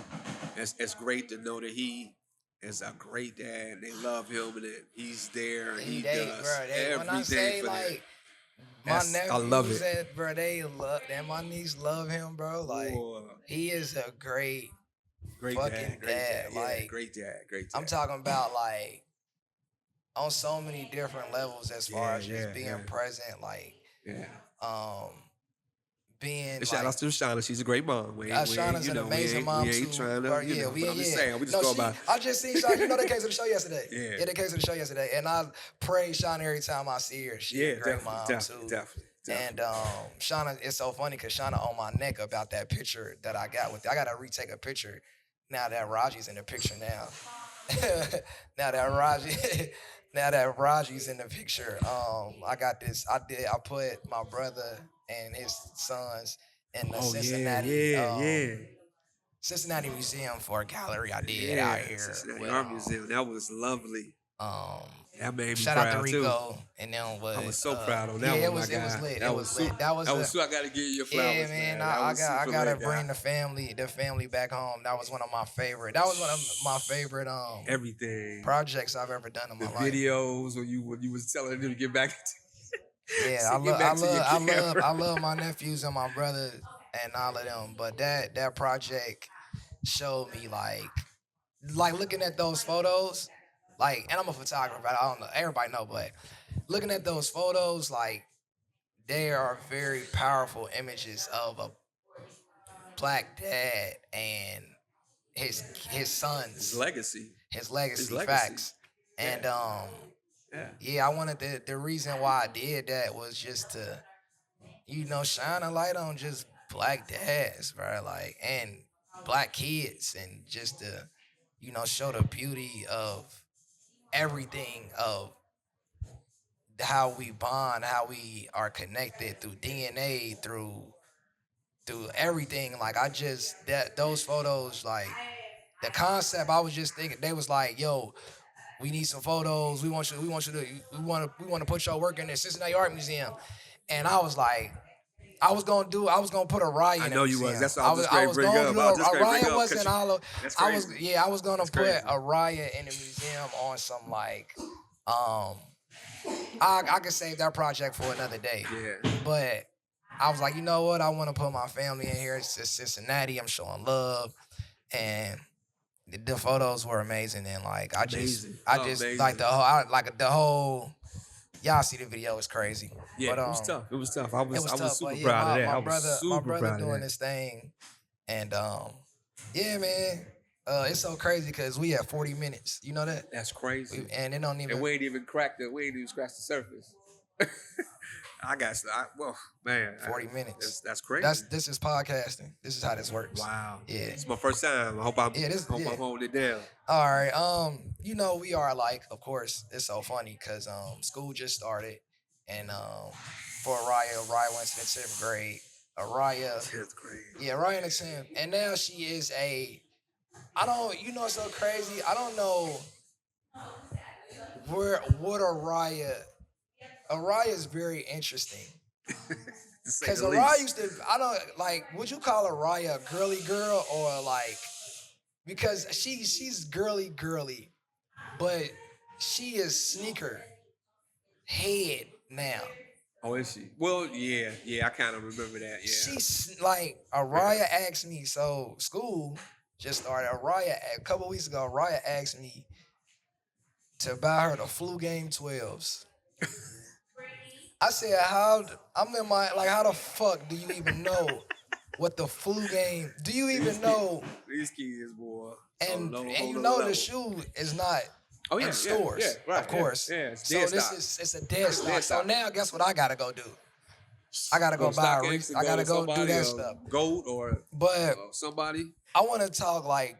it's great to know that he is a great dad. They love him, and that he's there. And he does everything for them. My nephews, I love it. Bro, they love, and my niece love him, bro. Like, he is a great fucking dad. Like, great dad. I'm talking about, like, on so many different levels as far as just being present, like, being. And shout out to Shauna. She's a great mom. Shauna's an amazing mom too. I'm just saying. We just go about. I just seen Shauna. You know, they came to the show yesterday. Yeah, they came to the show yesterday, and I praise Shauna every time I see her. She's a great mom too. Definitely. And Shauna, it's so funny because Shauna on my neck about that picture that I got with. I gotta retake a picture now that Raji's in the picture now. now that Raji's in the picture, I got this. I put my brother and his sons in the Cincinnati Museum for a gallery I did out here. Cincinnati Art Museum. That was lovely. That made me shout proud out to Rico too. And then I was so proud on that one. It was lit. It was lit. That was I gotta give you your flowers. Yeah, man. I gotta bring the family back home. That was one of my favorite. That was one of my favorite everything projects I've ever done in my life. Videos when you was telling them to get back. Yeah, I love my nephews and my brother and all of them. But that project showed me like looking at those photos. Like, and I'm a photographer. I don't know, everybody know, but looking at those photos, like, they are very powerful images of a black dad and his sons. His legacy. Facts. And I wanted the reason why I did that was just to, shine a light on just black dads, bro, like, and black kids, and just to, show the beauty of everything, of how we bond, how we are connected through DNA, through everything. Like, those photos, like, the concept, I was just thinking, they was like, yo, we need some photos. We want to put your work in the Cincinnati Art Museum. And I was like, I was gonna put a riot. I know in the you museum. was. That's what I was going to bring up. A riot wasn't all of. That's crazy. I was gonna put a riot in the museum on some like, I could save that project for another day. Yeah. But I was like, you know what? I want to put my family in here. It's just Cincinnati. I'm showing love, and the photos were amazing. And like, Amazing. I Oh, just amazing. like the whole. Y'all see the video? It's crazy. Yeah, But it was tough. It was tough. it was I was tough. super But yeah, proud of that. my I was my super brother proud of doing that. this thing, and yeah, man. It's so crazy because we had 40 minutes. You know that? That's crazy. And it don't And even. we ain't even scratched the surface. Well, man. 40 minutes. That's crazy. This is podcasting. This is how this works. Wow. Yeah. It's my first time. I hope I'm holding it down. All right. We are like, of course, it's so funny because school just started, and for Araya went to the 10th grade. Araya, 10th grade. yeah, Araya in the 10th, and now she is it's so crazy. I don't know what Araya is very interesting. Because Araya used to, I don't like, would you call Araya a girly girl or like, because she's girly, but she is sneaker head now. Oh, is she? Well, yeah, I kind of remember that. Yeah. She's like, Araya asked me, so school just started. A couple weeks ago, Araya asked me to buy her the flu game 12s. I said, how the fuck do you even know what the flu game? Do you even know? These kids, boy. And you know know the shoe is not in stores, yeah, right, of course. Yeah, it's so dead this stock. is it's a dead stock. Dead So stock. now, guess what I gotta go do? I gotta go buy. I gotta go do that stuff. Goat or But somebody. I want to talk like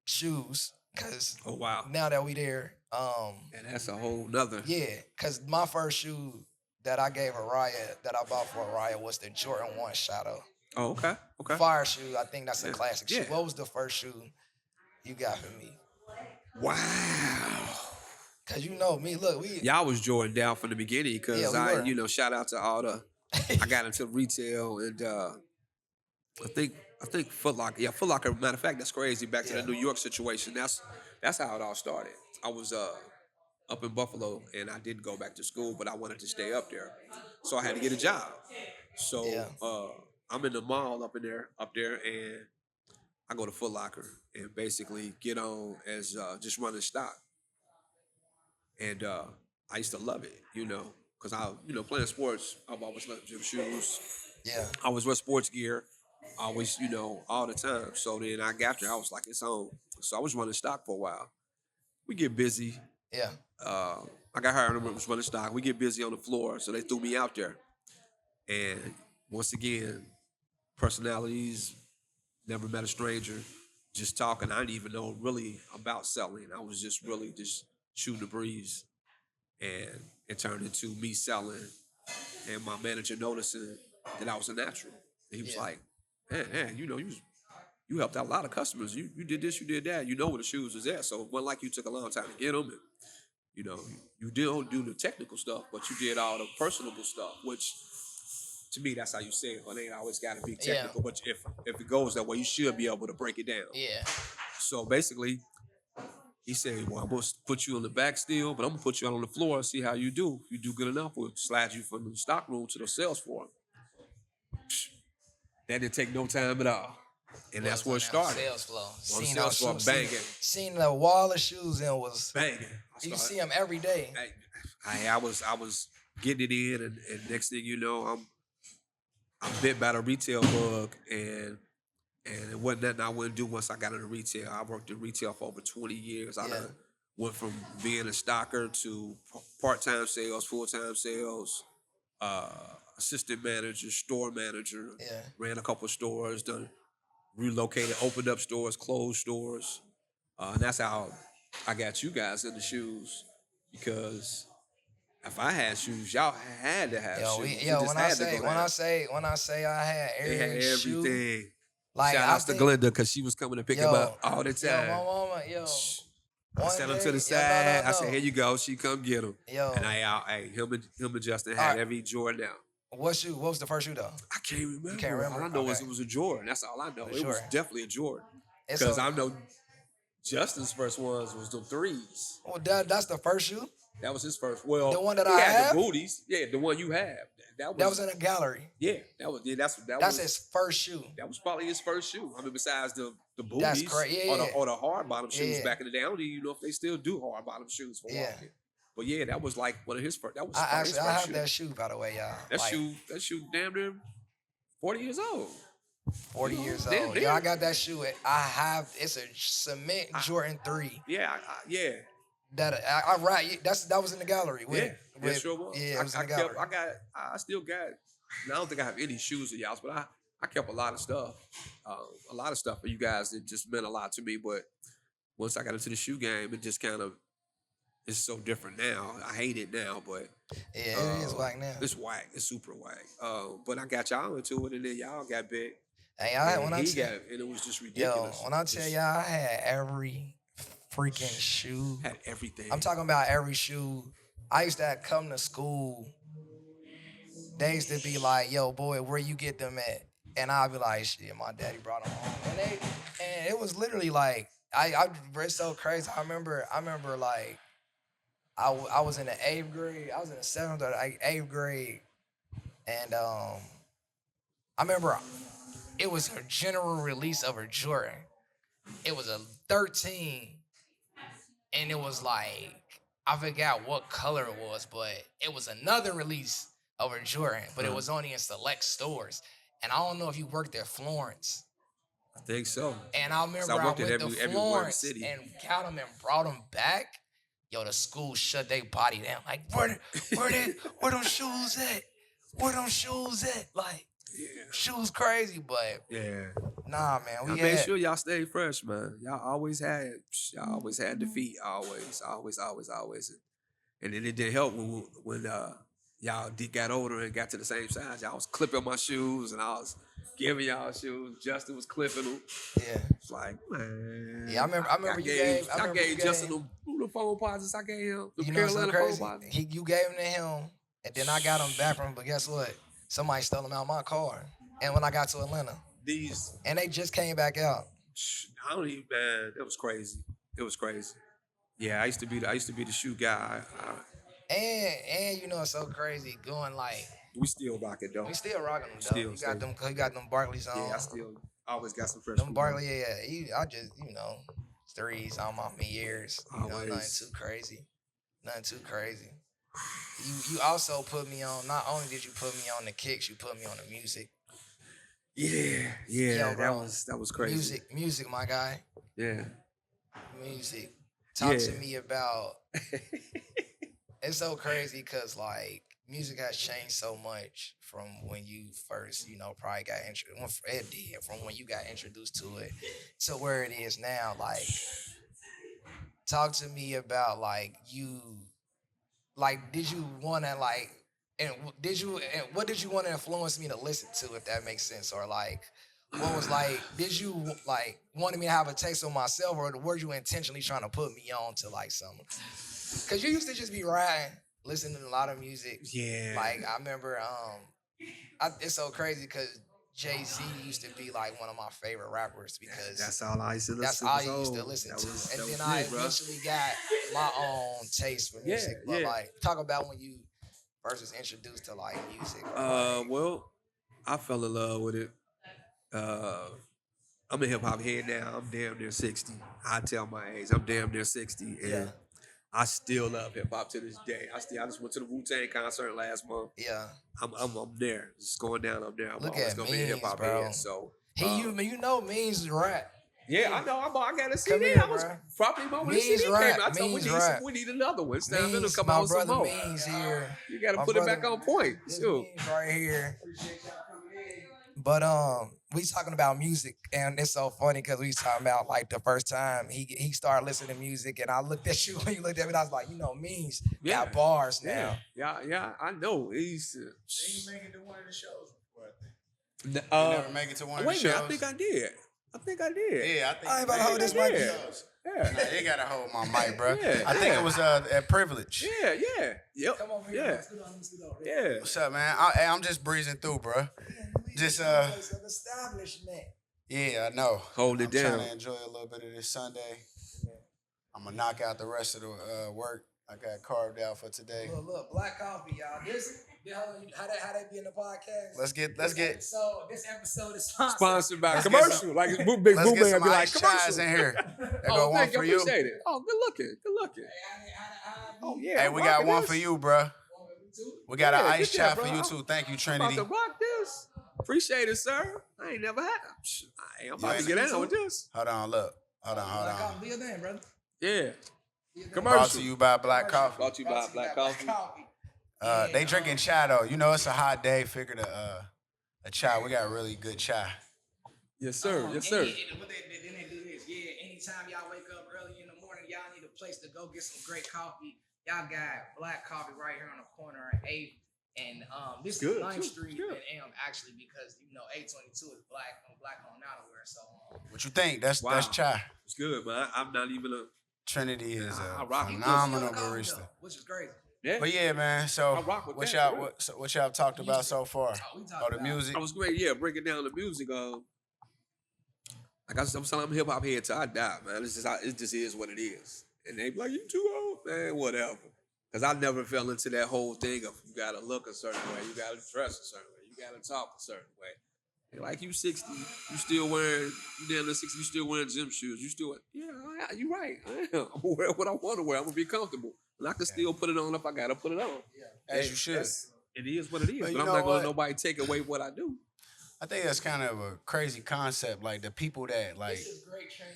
shoes, cause Oh wow. now that we there, And that's a whole nother. yeah, cause my first shoe that I gave Araya, that I bought for Araya, was the Jordan 1 Shadow. Oh, okay. Okay. Fire shoe. I think that's a Yeah. classic shoe. Yeah. What was the first shoe you got for me? Wow. Cause you know me. Look, Y'all was Jordan down from the beginning because Yeah, we were. shout out to all the I got into retail and I think Foot Locker. Yeah, Foot Locker. Matter of fact, that's crazy. Back to the Yeah. New York situation. That's how it all started. I was up in Buffalo and I did go back to school, but I wanted to stay up there, so I had to get a job. So Yeah. I'm in the mall up there, and I go to Foot Locker and basically get on as just running stock. And I used to love it, because playing sports, I've always loved gym shoes. Yeah. I always wear sports gear, always, all the time. So then I got there, I was like, it's on. So I was running stock for a while. We get busy. Yeah. I got hired and was running stock. We get busy on the floor, so they threw me out there. And once again, personalities, never met a stranger, just talking. I didn't even know really about selling. I was just really just shooting the breeze. And it turned into me selling and my manager noticing that I was a natural. And he was like, man, you helped out a lot of customers. You did this, you did that. You know where the shoes was at. So it wasn't like you took a long time to get them. And, you didn't do the technical stuff, but you did all the personable stuff, which to me, that's how you say it. But it ain't always got to be technical. But if it goes that way, you should be able to break it down. Yeah. So basically, he said, well, I'm going to put you on the back still, but I'm going to put you out on the floor and see how you do. If you do good enough, we'll slide you from the stock room to the sales floor. That didn't take no time at all. And that's where it started. Sales floor. On the sales floor, banging. Seen the wall of shoes and was Banging. You see them every day. I was getting it in, and next thing you know, I'm bit by the retail bug, and it wasn't nothing I wouldn't do once I got into retail. I worked in retail for over 20 years. I went from being a stocker to part-time sales, full-time sales, assistant manager, store manager. Yeah. Ran a couple of stores, relocated, opened up stores, closed stores. And that's how I got you guys in the shoes, because if I had shoes, y'all had to have shoes. When I say I had they had everything. Shoe, like, shout out to Glenda, because she was coming to pick them up all the time. My mama, I sent them to the side. I said, "Here you go." She come get them. And him and Justin had every Jordan now. What shoe? What was the first shoe though? I can't remember. You can't remember? All I know is it was a Jordan. That's all I know. For it was definitely a Jordan. Because I know Justin's first ones was the 3s. Well, that's the first shoe? That was his first. Well, the one that he I had have? the booties. Yeah, the one you have. that That was was in a gallery. that was His first shoe. that was probably his first shoe. I mean, besides the That's booties crazy. or Yeah, the hard bottom shoes yeah, back in the day. I don't even know if they still do hard bottom shoes for yeah. walking. But yeah, that was like one of his first. That was I probably his actually I first have shoe. that shoe, by the way, y'all. That Like shoe, damn near 40 years old. 40 years damn old. near. Yeah, I got that shoe. It's a cement Jordan 3. Yeah, That I right. That was in the gallery. yeah, sure was. Yeah, it was in the gallery. I still got. I don't think I have any shoes of y'all's, but I kept a lot of stuff. For you guys that just meant a lot to me. But once I got into the shoe game, it just kind of it's so different now. I hate it now, but Yeah, it is whack now. it's whack. It's super whack. But I got y'all into it, and then y'all got big. Hey, And it was just ridiculous. when I tell y'all, I had every freaking shoe. Had everything. I'm talking about every shoe. I used to come to school. They used to be like, "Yo, boy, where you get them at?" And I'd be like, "Shit, my daddy brought them home." And it was literally like, it's so crazy. I remember like, I was in the 8th grade. I was in the 7th or 8th grade, and I remember it was a general release of a Jordan. It was a 13, and it was like I forgot what color it was, but it was another release of a Jordan, but it was only in select stores. And I don't know if you worked at Florence. I think so. And I remember I went to Florence and got them and brought them back. Yo, the school shut their body down. Like, where them shoes at? Where them shoes at? Like, shoes crazy, but Yeah. nah, man. I made sure y'all stayed fresh, man. Y'all always had defeat. Always. And then it didn't help when y'all got older and got to the same size. Y'all was clipping my shoes and I was giving y'all shoes. Justin was clipping them. Yeah. It's like, man. Yeah, I remember you gave Justin the phone posits I gave him. The you know Carolina so phone crazy. posits. You gave them to him, and then I got them back from him. But guess what? Somebody stole them out my car. And when I got to Atlanta, and they just came back out. I don't even, man. It was crazy. Yeah, I used to be the shoe guy. And you know it's so crazy going like We still rock it though. we still rocking them though. You got them Barclays on. Yeah, I still always got some fresh. Them Barkley, yeah. I just threes on my years. Always. Nothing too crazy. You also put me on. Not only did you put me on the kicks, you put me on the music. Yeah, Yo, bro, that was crazy. Music, my guy. Yeah. Music. Talk to me about. It's so crazy because like music has changed so much from when you first, probably got introduced. It did from when you got introduced to it to where it is now. Like, talk to me about like you. Like, did you want to like, and what did you want to influence me to listen to, if that makes sense, or like, what was like, did you like wanted me to have a taste of myself, or were you intentionally trying to put me on to like something? Cause you used to just be riding, listening to a lot of music. Yeah. Like I remember, it's so crazy because Jay-Z used to be like one of my favorite rappers because that's all I used to listen that's to. all you used to listen to. And then I eventually got my own taste for music. But like, talk about when you first was introduced to like music. Well, I fell in love with it. I'm a hip hop head now. I'm damn near 60. I tell my age. I'm damn near 60. And I still love hip hop to this day. I just went to the Wu-Tang concert last month. Yeah. I'm there. It's going down up there. I'm Look always at gonna be a hip hop bro. head. So Means rap. yeah, I know. I got a Come CD. here, I was bro. probably when the Means CD rap. came out. I told Means we need another one. It's time to Means, come my out with some brother more. Means here. You got to My put it brother- back on point. This Sure. Means right here. But we talking about music, and it's so funny because we was talking about like the first time he started listening to music, and I looked at you when you looked at me, and I was like, Means got bars now. Yeah. I know. He's. Did you make it to one of the shows before? I think. You Never make it to one of the wait a minute. shows. I think I did. Yeah, I think. I ain't about to hold this mic. Yeah. Nah, they gotta hold my mic, bro. Yeah, I think it was at Privilege. Yeah. Yep. Come over here. Yeah. Let's get on. Yeah. What's up, man? I'm just breezing through, bro. Just establishment. Yeah, I know. Hold it I'm down. trying to enjoy a little bit of this Sunday. I'm gonna knock out the rest of the work I got carved out for today. Look, black coffee, y'all. How they be in the podcast? Let's get. So this episode is Sponsored by Let's get commercial. Like Big Let's Boom get Man some be like ice commercial. chais in here. They go Oh, one thank you. for I you. appreciate it. Oh, good looking. Good looking. Oh yeah. Hey, I'm we got rocking one this. for you, bruh. We got an Yeah, ice get that, chai for bro. you too. Thank you, I'm Trinity. about to rock this. Appreciate it, sir. I ain't never had. I'm about to get down with this. Hold on, look. Hold on. Do your thing, brother. Yeah. Brought Commercial. to you by Black Coffee. Brought to you by Black Coffee. They drinking chai though. You know it's a hot day. Figured a chai. We got really good chai. Yes, sir. Yes, sir. Then they do this. Yeah, anytime y'all wake up early in the morning, y'all need a place to go get some great coffee. Y'all got Black Coffee right here on the corner at 8th. And this Good, is 9th too. Street Good. and M actually because 822 is black on outerwear. So What you think? That's Wow. chai. It's good, man. I'm not even a. Trinity is I a rock with this. phenomenal coffee, barista. though, which is crazy. Yeah. But yeah, man. So I rock with what that, y'all for real. what y'all talked about so far? We talked Oh, the about- music. I was great. Yeah, breaking down the music. Like I'm telling, I'm hip hop head till I die, man. It's just it just is what it is. And they be like, you too old, man. Whatever. Because I never fell into that whole thing of you gotta look a certain way, you gotta dress a certain way, you gotta talk a certain way. And like you 60, you still wearing, you down to 60, you still wearing gym shoes. You still, you're right. I am. I'm gonna wear what I want to wear. I'm gonna be comfortable. And I can still put it on if I gotta put it on. As you should. It is what it is. But But you I'm know not gonna what? let nobody take away what I do. I think that's kind of a crazy concept. Like the people that like This is great training.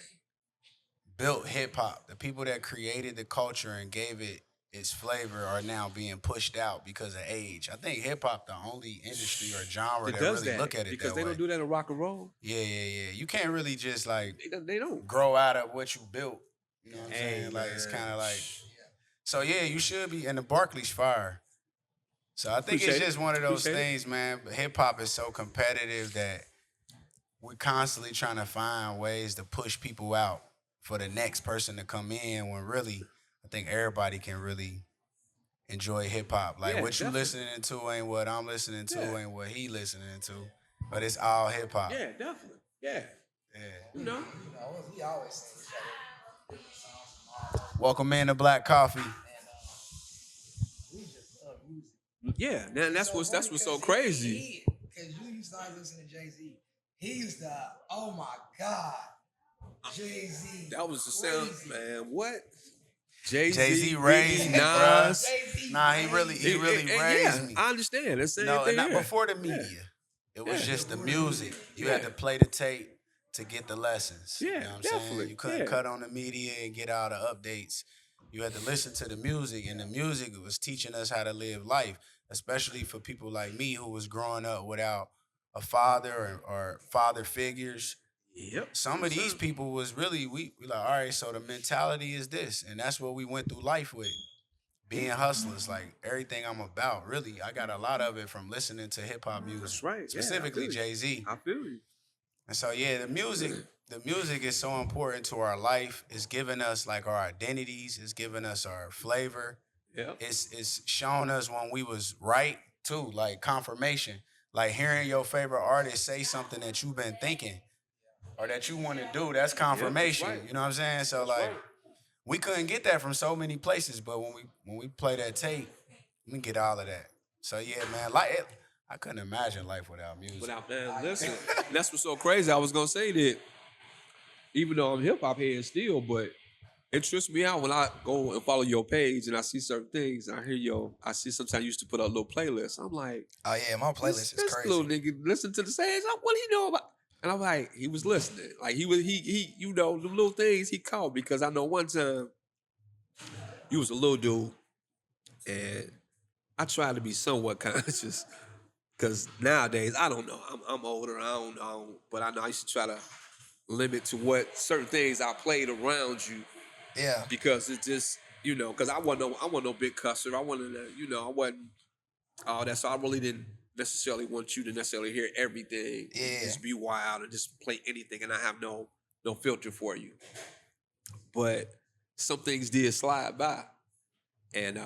built hip hop, the people that created the culture and gave it its flavor are now being pushed out because of age. I think hip hop the only industry or genre It that does really that look at it because that they way. don't do that in rock and roll. Yeah. You can't really just like They don't. grow out of what you built. You know what I'm Hey, saying? Like it's man. kind of like. So yeah, you should be. And the Barclays fire. So I think Appreciate it's it. just one of those Appreciate it. things, man. But hip hop is so competitive that we're constantly trying to find ways to push people out for the next person to come in. When really, I think everybody can really enjoy hip hop. Like Yeah, what you definitely. listening to ain't what I'm listening to, Yeah. ain't what he listening to. But it's all hip hop. Yeah, definitely. Yeah. Yeah. You know. We always say each other. Welcome in to Black Coffee. We just love music. Yeah, that's what's so crazy. Because you used to always listen to Jay-Z. He used to, oh my God, Jay-Z. That was the sound, crazy. man. What? Jay-Z raised me, Nas. bruh. Jay-Z Nah, he really raised me. I understand. That's the No, thing not here. before the media. It was Yeah. just the music. You had Yeah. to play the tape to get the lessons. You Yeah, know what I'm definitely. saying? You couldn't Yeah. cut on the media and get all the updates. You had to listen to the music, and the music was teaching us how to live life, especially for people like me who was growing up without a father or father figures. Yep. Some of these people was really we like, all right, so the mentality is this, and that's what we went through life with. Being hustlers, like everything I'm about, really, I got a lot of it from listening to hip hop music. That's right. Yeah, I Specifically feel you. Jay-Z. I feel you. And so yeah, the music is so important to our life. It's giving us like our identities, it's giving us our flavor. Yeah. It's showing us when we was right too, like confirmation. Like hearing your favorite artist say something that you've been thinking or that you want to do, that's confirmation. right. You know what I'm saying? So That's like right. we couldn't get that from so many places, but when we play that tape, we get all of that. So yeah, man, I couldn't imagine life without music. Without man, listen. That's what's so crazy. I was gonna say that even though I'm hip hop head still, but it trips me out when I go and follow your page and I see certain things. And I see sometimes you used to put out a little playlist. I'm like, Oh yeah, my playlist this little nigga listen to the same. What he know about? And I'm like, he was listening. Like he you know, the little things he caught because I know one time you was a little dude, and I tried to be somewhat conscious. Cause nowadays I don't know. I'm older. I don't know, but I know I used to try to limit to what certain things I played around you Yeah. because it's just because I wasn't no big cusser. I wasn't I wasn't all that. So I really didn't necessarily want you to necessarily hear everything. Yeah. Just be wild and just play anything, and I have no filter for you. But some things did slide by, and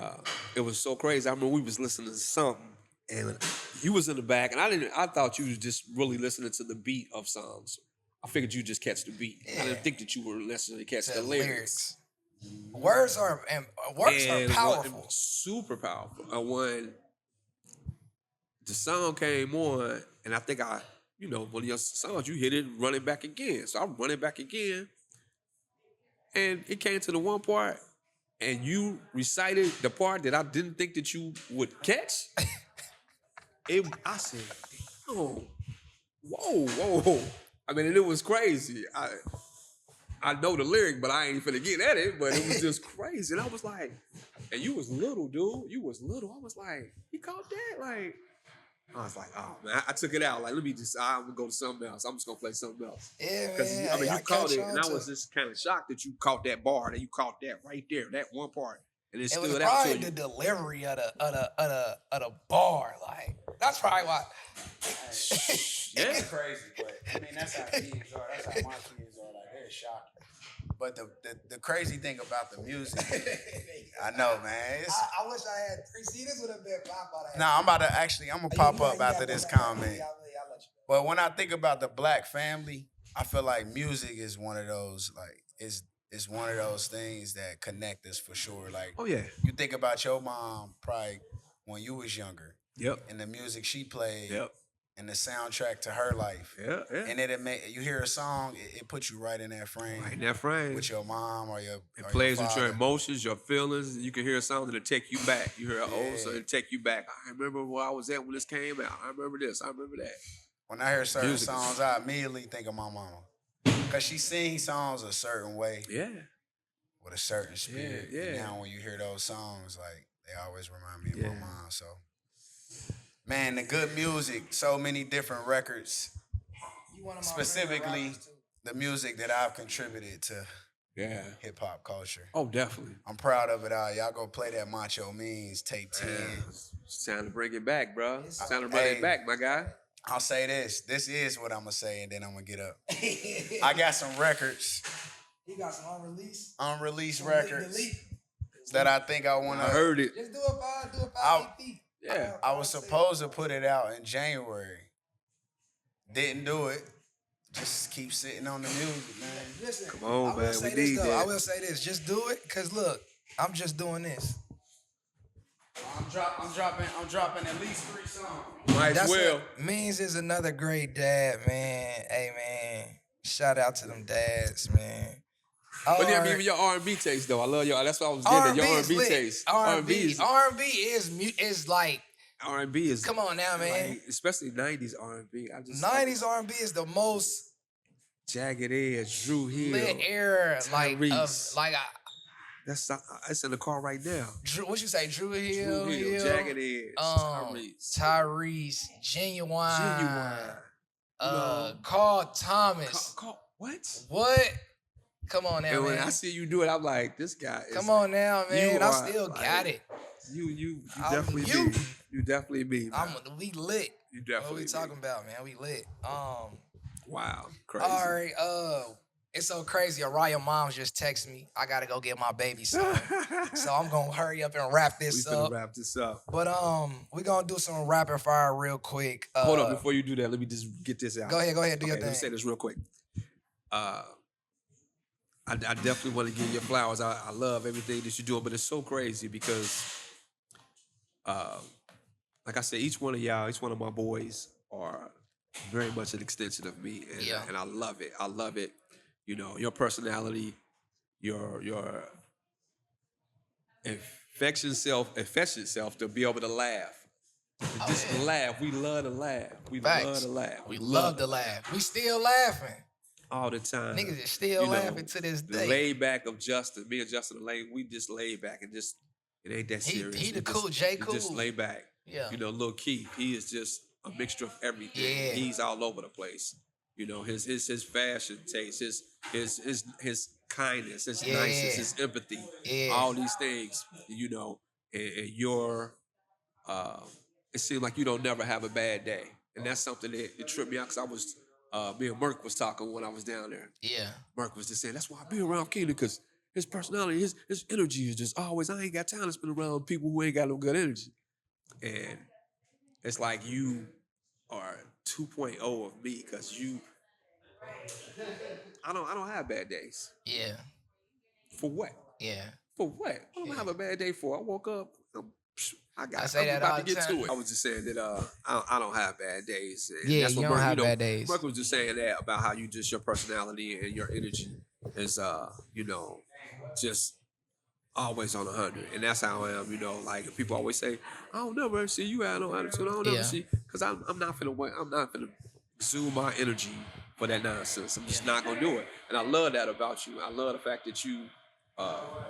it was so crazy. I remember we was listening to something, and you was in the back, and I thought you was just really listening to the beat of songs. I figured you just catch the beat. I didn't think that you were necessarily catch the lyrics. Words are And powerful. super powerful. And when the song came on, and I think one of your songs, you hit it, run it back again. So I'm running back again, and it came to the one part, and you recited the part that I didn't think that you would catch. I said, "Oh, whoa!" I mean, and it was crazy. I know the lyric, but I ain't finna get at it. But it was just crazy, and I was like, "And you was little, dude. You was little." I was like, "He caught that?" Like, I was like, "Oh man," I took it out. Like, I'm gonna go to something else. I'm just gonna play something else. Yeah, Because man. I mean, you caught catch it, on and I to was just kind of shocked that you caught that bar, that you caught that right there, that one part, and it It was stood out to probably you. the delivery of the bar. Like that's probably why. Yeah. It's crazy, but I mean that's how kids are. That's how my kids are. Like they're shocking. But the crazy thing about the music, I know, man. I wish I had three. See, this would have been pop out. Nah, I'm gonna pop up after this comment. But when I think about the black family, I feel like music is one of those it's one of those things that connect us for sure. Like Oh yeah. you think about your mom probably when you was younger Yep. and the music she played Yep. and the soundtrack to her life. Yeah. Yeah. And you hear a song, it puts you right in that frame Right in that frame. with your mom or your It or plays your with your father. emotions, your feelings. You can hear a song that'll take you back. You hear an old song, Yeah. it'll take you back. I remember where I was at when this came out. I remember this. I remember that. When I hear certain Music is- songs, I immediately think of my mama. Because she sings songs a certain way Yeah. with a certain spirit. Yeah. And now when you hear those songs, like they always remind me of Yeah. my mom. So, man, the good music, so many different records. Specifically, the music that I've contributed to Yeah. hip hop culture. Oh, definitely. I'm proud of it all. Y'all go play that Macho Means tape 10. Man, it's time to bring it back, bro. It's time to bring it back, my guy. I'll say this. This is what I'm going to say, and then I'm going to get up. I got some records. He got some unreleased. Unreleased records that I think I want I to. heard it. Just do a EP. Yeah. I was supposed to put it out in January. Didn't do it. Just keep sitting on the music, man. Listen, Come on, I will man. say We this need though. that. I will say this. Just do it, cause look, I'm just doing this. I'm dropping at least 3 songs. Might as well. Means is another great dad, man. Hey, man. Shout out to them dads, man. But yeah, even your R&B taste, though. I love y'all. That's what I was getting at. Your R&B taste. R&B is like. R&B is. Come on now, man. Like, especially 90s R&B. 90s R&B is the most Jagged Edge, Drew Hill. lit era, Tyrese. It's in the car right now. Drew, what you say? Drew Hill, Jagged Edge, Tyrese, Genuine. Carl Thomas. What? Come on now, And when man. I see you do it, I'm like, this guy is. Come on now, man. I are, still got it. You I'm definitely you. be. You definitely be. Man. We lit. You definitely What we be. talking about, man? We lit. Wow, crazy. All right. It's so crazy. Araya mom's just texted me. I gotta go get my baby son. So I'm gonna hurry up and wrap this We up. finna wrap this up. But we're gonna do some rapid fire real quick. Hold up, before you do that, let me just get this out. Go ahead, do your Let me thing. say this real quick. I definitely want to give you your flowers. I love everything that you're doing, but it's so crazy because, like I said, each one of y'all, each one of my boys are very much an extension of me, and I love it. I love it. You know, your personality, your infectious self to be able to laugh. Just laugh. We love to laugh. We love to laugh. We love to laugh. We still laughing. All the time. Niggas is still laughing to this The day. laid back of Justin, me and Justin are laid, we just laid back and just, it ain't that serious. He the We cool, just, J. we Cool. just lay back. Yeah. You know, Lil Keith, he is just a mixture of everything. Yeah. He's all over the place. You know, his fashion taste, his kindness, his niceness, his empathy, all these things, you know, and your it seemed like you don't never have a bad day. And that's something that it tripped me out because I was me and Merk was talking when I was down there. Yeah. Merk was just saying, that's why I be around Keenan, because his personality, his energy is just always, I ain't got time to spend around people who ain't got no good energy. And it's like you are 2.0 of me, because I don't have bad days. Yeah. For what? Yeah. For what? What do I have a bad day for? I woke up, I say that about all to the get time. to it. I was just saying that I don't have bad days. And Yeah, that's you what don't Merc, have bad days. Merc was just saying that about how you just your personality and your energy is just always on 100, and that's how I am. Like people always say, I don't never see you have no attitude. I don't never Yeah. see because I'm not finna wait. I'm not finna zoom my energy for that nonsense. I'm just not gonna do it. And I love that about you. I love the fact that you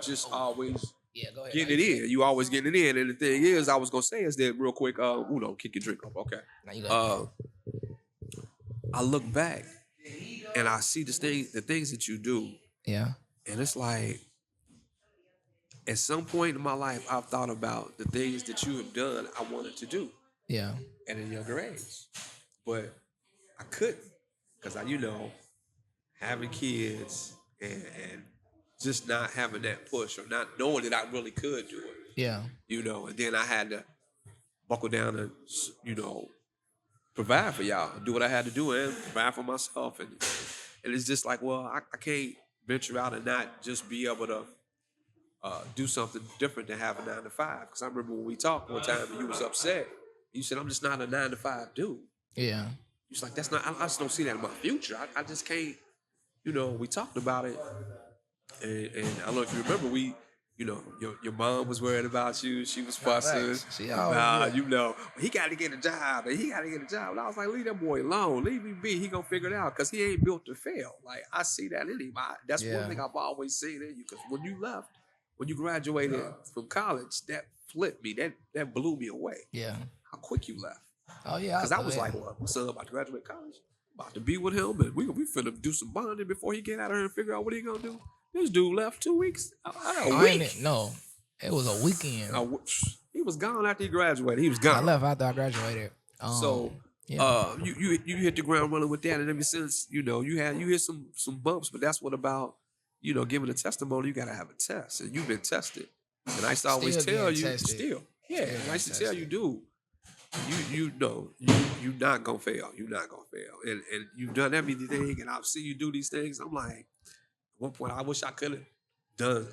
just always Yeah, go ahead. getting it in. You always getting it in. And the thing is, I was gonna say is that real quick. Uno, kick your drink up. Okay. Now you go. I look back and I see the things that you do, Yeah. and it's like at some point in my life, I've thought about the things that you have done. I wanted to do Yeah. at a younger age, but I couldn't because having kids and just not having that push or not knowing that I really could do it. Yeah. And then I had to buckle down and provide for y'all, do what I had to do, and provide for myself. And it's just like, well, I can't venture out and not just be able to do something different than have a 9 to 5. Because I remember when we talked one time and you was upset. You said, I'm just not a 9 to 5 dude. Yeah. You was like, that's not. I just don't see that in my future. I just can't. We talked about it, and I don't know if you remember, your mom was worried about you. She was fussing She about, always he got to get a job, and he got to get a job. And I was like, leave that boy alone. Leave me be. He gonna figure it out because he ain't built to fail. Like I see that in him. That's one thing I've always seen in you. Because when you graduated from college, that flipped me. That blew me away. Yeah. How quick you left. Oh yeah. Because I was like, well, my son about to graduate college, about to be with him, and we finna do some bonding before he get out of here and figure out what he gonna do. This dude left 2 weeks. A week. No, it was a weekend. He was gone after he graduated. He was gone. I left after I graduated. You hit the ground running with that, and ever since you hit some bumps, but that's what about giving a testimony. You gotta have a test, and you've been tested. And I used to always tell you, and I used to tell you, dude, you not gonna fail. You're not gonna fail, and you've done everything, and I've seen you do these things. I'm like, at one point, I wish I could have done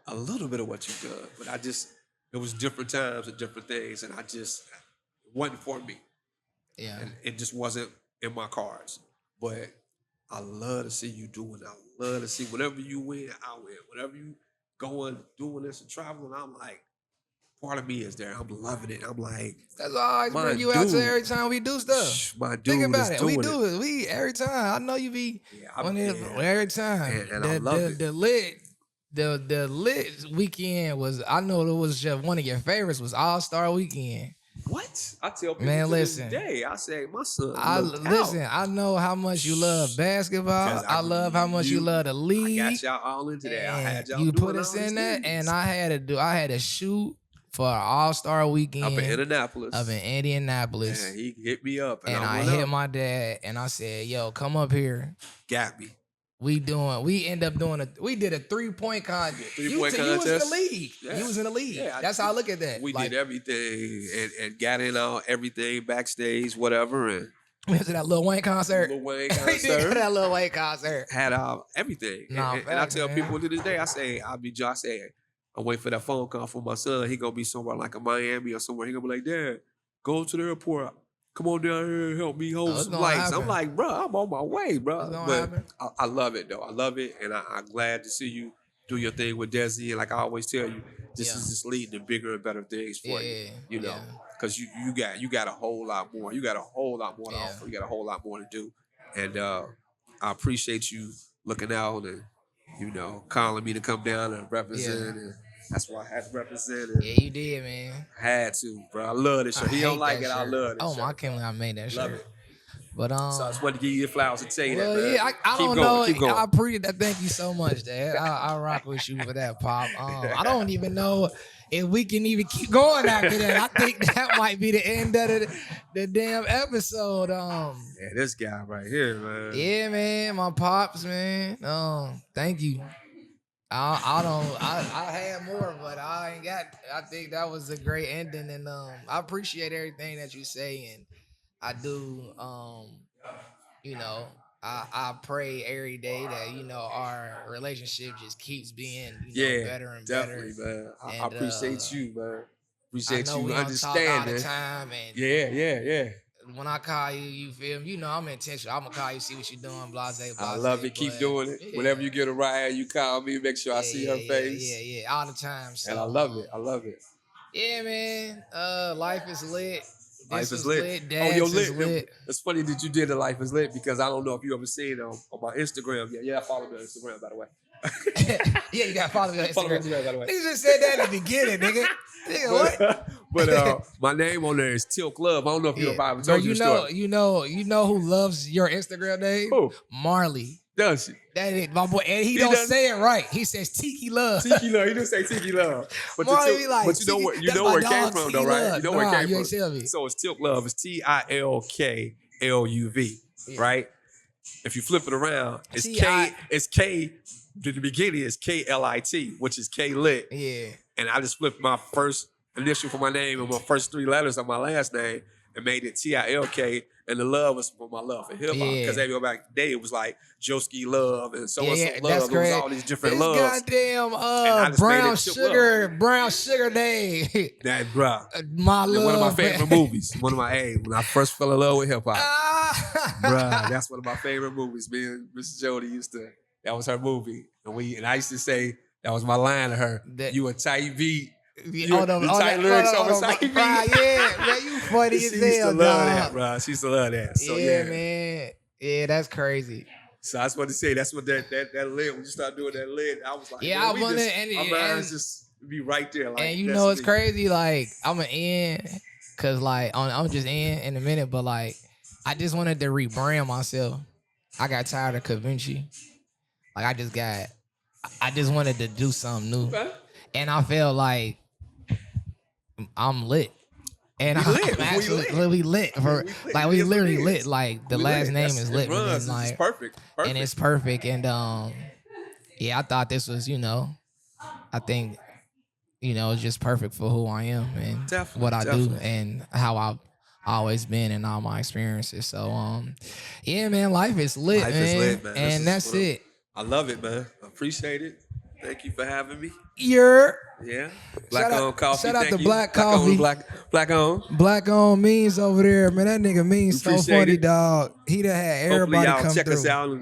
a little bit of what you've done, but it was different times and different things, and it wasn't for me. Yeah. And it just wasn't in my cards. But I love to see you doing it. I love to see whatever you win, I win. Whatever you going, doing this and traveling, I'm like, part of me is there. I'm loving it. I'm like, that's why I always bring you out to every time we do stuff. My dude, think about it. We doing do it. We every time. I know you be every time. And I love it. The lit weekend was. I know it was just one of your favorites. Was All-Star Weekend. What? I tell people Man, to listen. this day, I say my son. I know how much you love basketball. I love how much you love the league. I got y'all all into that. I had y'all you doing put us in that, things. and I had to shoot for an All-Star Weekend up in Indianapolis. Yeah, he hit me up, and I hit my dad, and I said, "Yo, come up here." Got me. We did a 3-point contest. You was in the league. Yeah. You was in the league. Yeah, that's how I look at that. We did everything and got in on everything backstage, whatever. And we went to that Lil Wayne concert. We did that Lil Wayne concert. Had everything. And I tell people to this day, I say, I'm waiting for that phone call from my son. He gonna be somewhere like a Miami or somewhere. He gonna be like, Dad, go to the airport. Come on down here and help me hold some lights. I'm like, bro, I'm on my way, bro. But I love it, though. I love it. And I'm glad to see you do your thing with Desi. And like I always tell you, this is just leading to bigger and better things for you. You know, because you got a whole lot more. You got a whole lot more to offer. You got a whole lot more to do. And I appreciate you looking out and, calling me to come down and represent. And that's why I had to represent it. Yeah, you did, man. I had to, bro. I love this shirt. He don't like it. Shirt. I love it. Oh, I can't believe I made that love shirt. It. But so I just wanted to give you the flowers and tell you that, man. Yeah, I don't know. Keep going. I appreciate that. Thank you so much, Dad. I rock with you for that, Pop. I don't even know if we can even keep going after that. I think that might be the end of the damn episode. Yeah, this guy right here, man. Yeah, man, my pops, man. Thank you. I had more, but I ain't got. I think that was a great ending, and I appreciate everything that you say, and I do. I pray every day that our relationship just keeps being Yeah, better and definitely, better. man. I And appreciate you, man. I Appreciate know you we don't talk all the understanding. time, and Yeah. when I call you, you feel me? I'm intentional. I'm gonna call you, see what you're doing, blase, I blase. love it. Keep But doing it. yeah, Whenever you get a ride, you call me. Make sure I see her face. yeah, all the time. And I So love it. I love it. yeah, man. Life is lit. This Life is is lit. lit. Oh, yo, Dance is lit. lit. It's funny that you did the Life is Lit because I don't know if you ever seen it on my Instagram. Yeah, follow me on Instagram, by the way. Yeah, you gotta follow me on Follow me on Instagram. Instagram, by the way. Niggas just said that in the beginning, nigga. Nigga, what? But my name on there is Tilk Love. I don't know if you ever Bro, told you the story. you know who loves your Instagram name? Who? Marley. Does she? That is my boy, and he don't doesn't? say it right. He says Tiki Love. Tiki Love. He didn't say Tiki Love. But, Marley be like, but you know Tiki- where you that's know my where it came dog, from, Tiki though, right? Love. You know where Nah, it came you from. ain't tell me. So it's Tilk Love. It's TILKLUV, Yeah. right? If you flip it around, it's T.I. K. It's K. To the beginning is KLIT, which is K Lit. Yeah. And I just flipped my first initial for my name and my first 3 letters of my last name and made it TILK. And the love was for my love for hip hop. Yeah. Because every back in the day, it was like Joski Love and so and so That's love. It was great. all these different this loves. goddamn I just made it brown sugar name. That, bruh. My love. One of my favorite movies. One of my, when I first fell in love with hip hop. Bruh, that's one of my favorite movies. Me and Mrs. Jody that was her movie. And I used to say, that was my line to her. You a tight beat. The tight lyrics on a tight beat. Yeah, man, you funny as She used to hell, love dog. that, bro. She used to love that. So yeah, man. Yeah, that's crazy. So I was about to say, that's what that lit, when you start doing that lit, I was like, Yeah, man, I wanted, our minds just be right there. Like, and you that's know it's me. crazy, like I'm gonna end, cause like I'm just in a minute, but like I just wanted to rebrand myself. I got tired of Cavinci. Like I just wanted to do something new. Okay. And I felt like I'm lit. And We lit. I'm actually we lit for like we literally lit. Like the last name is Litmon. Runs. And, like, It's perfect. and it's perfect. And yeah, I thought this was, I think, it's just perfect for who I am and Definitely, what I do definitely. and how I've always been and all my experiences. So yeah, man, life is lit, Life man. is lit, man. And that's it. I love it, man. I appreciate it. Thank you for having me. You're Yeah. Shout Black out- on coffee. shout out thank to you. Black Coffee. Black on. Black on means over there, man. That nigga means so Appreciate funny, it. dog. He done had Hopefully everybody y'all come check through. us out.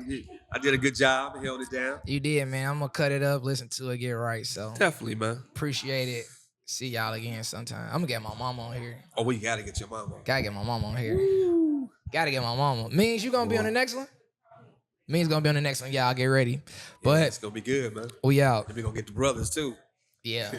I did a good job and held it down. You did, man. I'm gonna cut it up, listen to it, get right. So Definitely, man. appreciate it. See y'all again sometime. I'm gonna get my mom on here. Oh, we gotta get your mama. Gotta get my mom on here. Gotta get my mama. Means you gonna be on the next one? Means gonna be on the next one. Y'all get ready. Yeah, But it's gonna be good, man. we out. And we gonna get the brothers too. Yeah.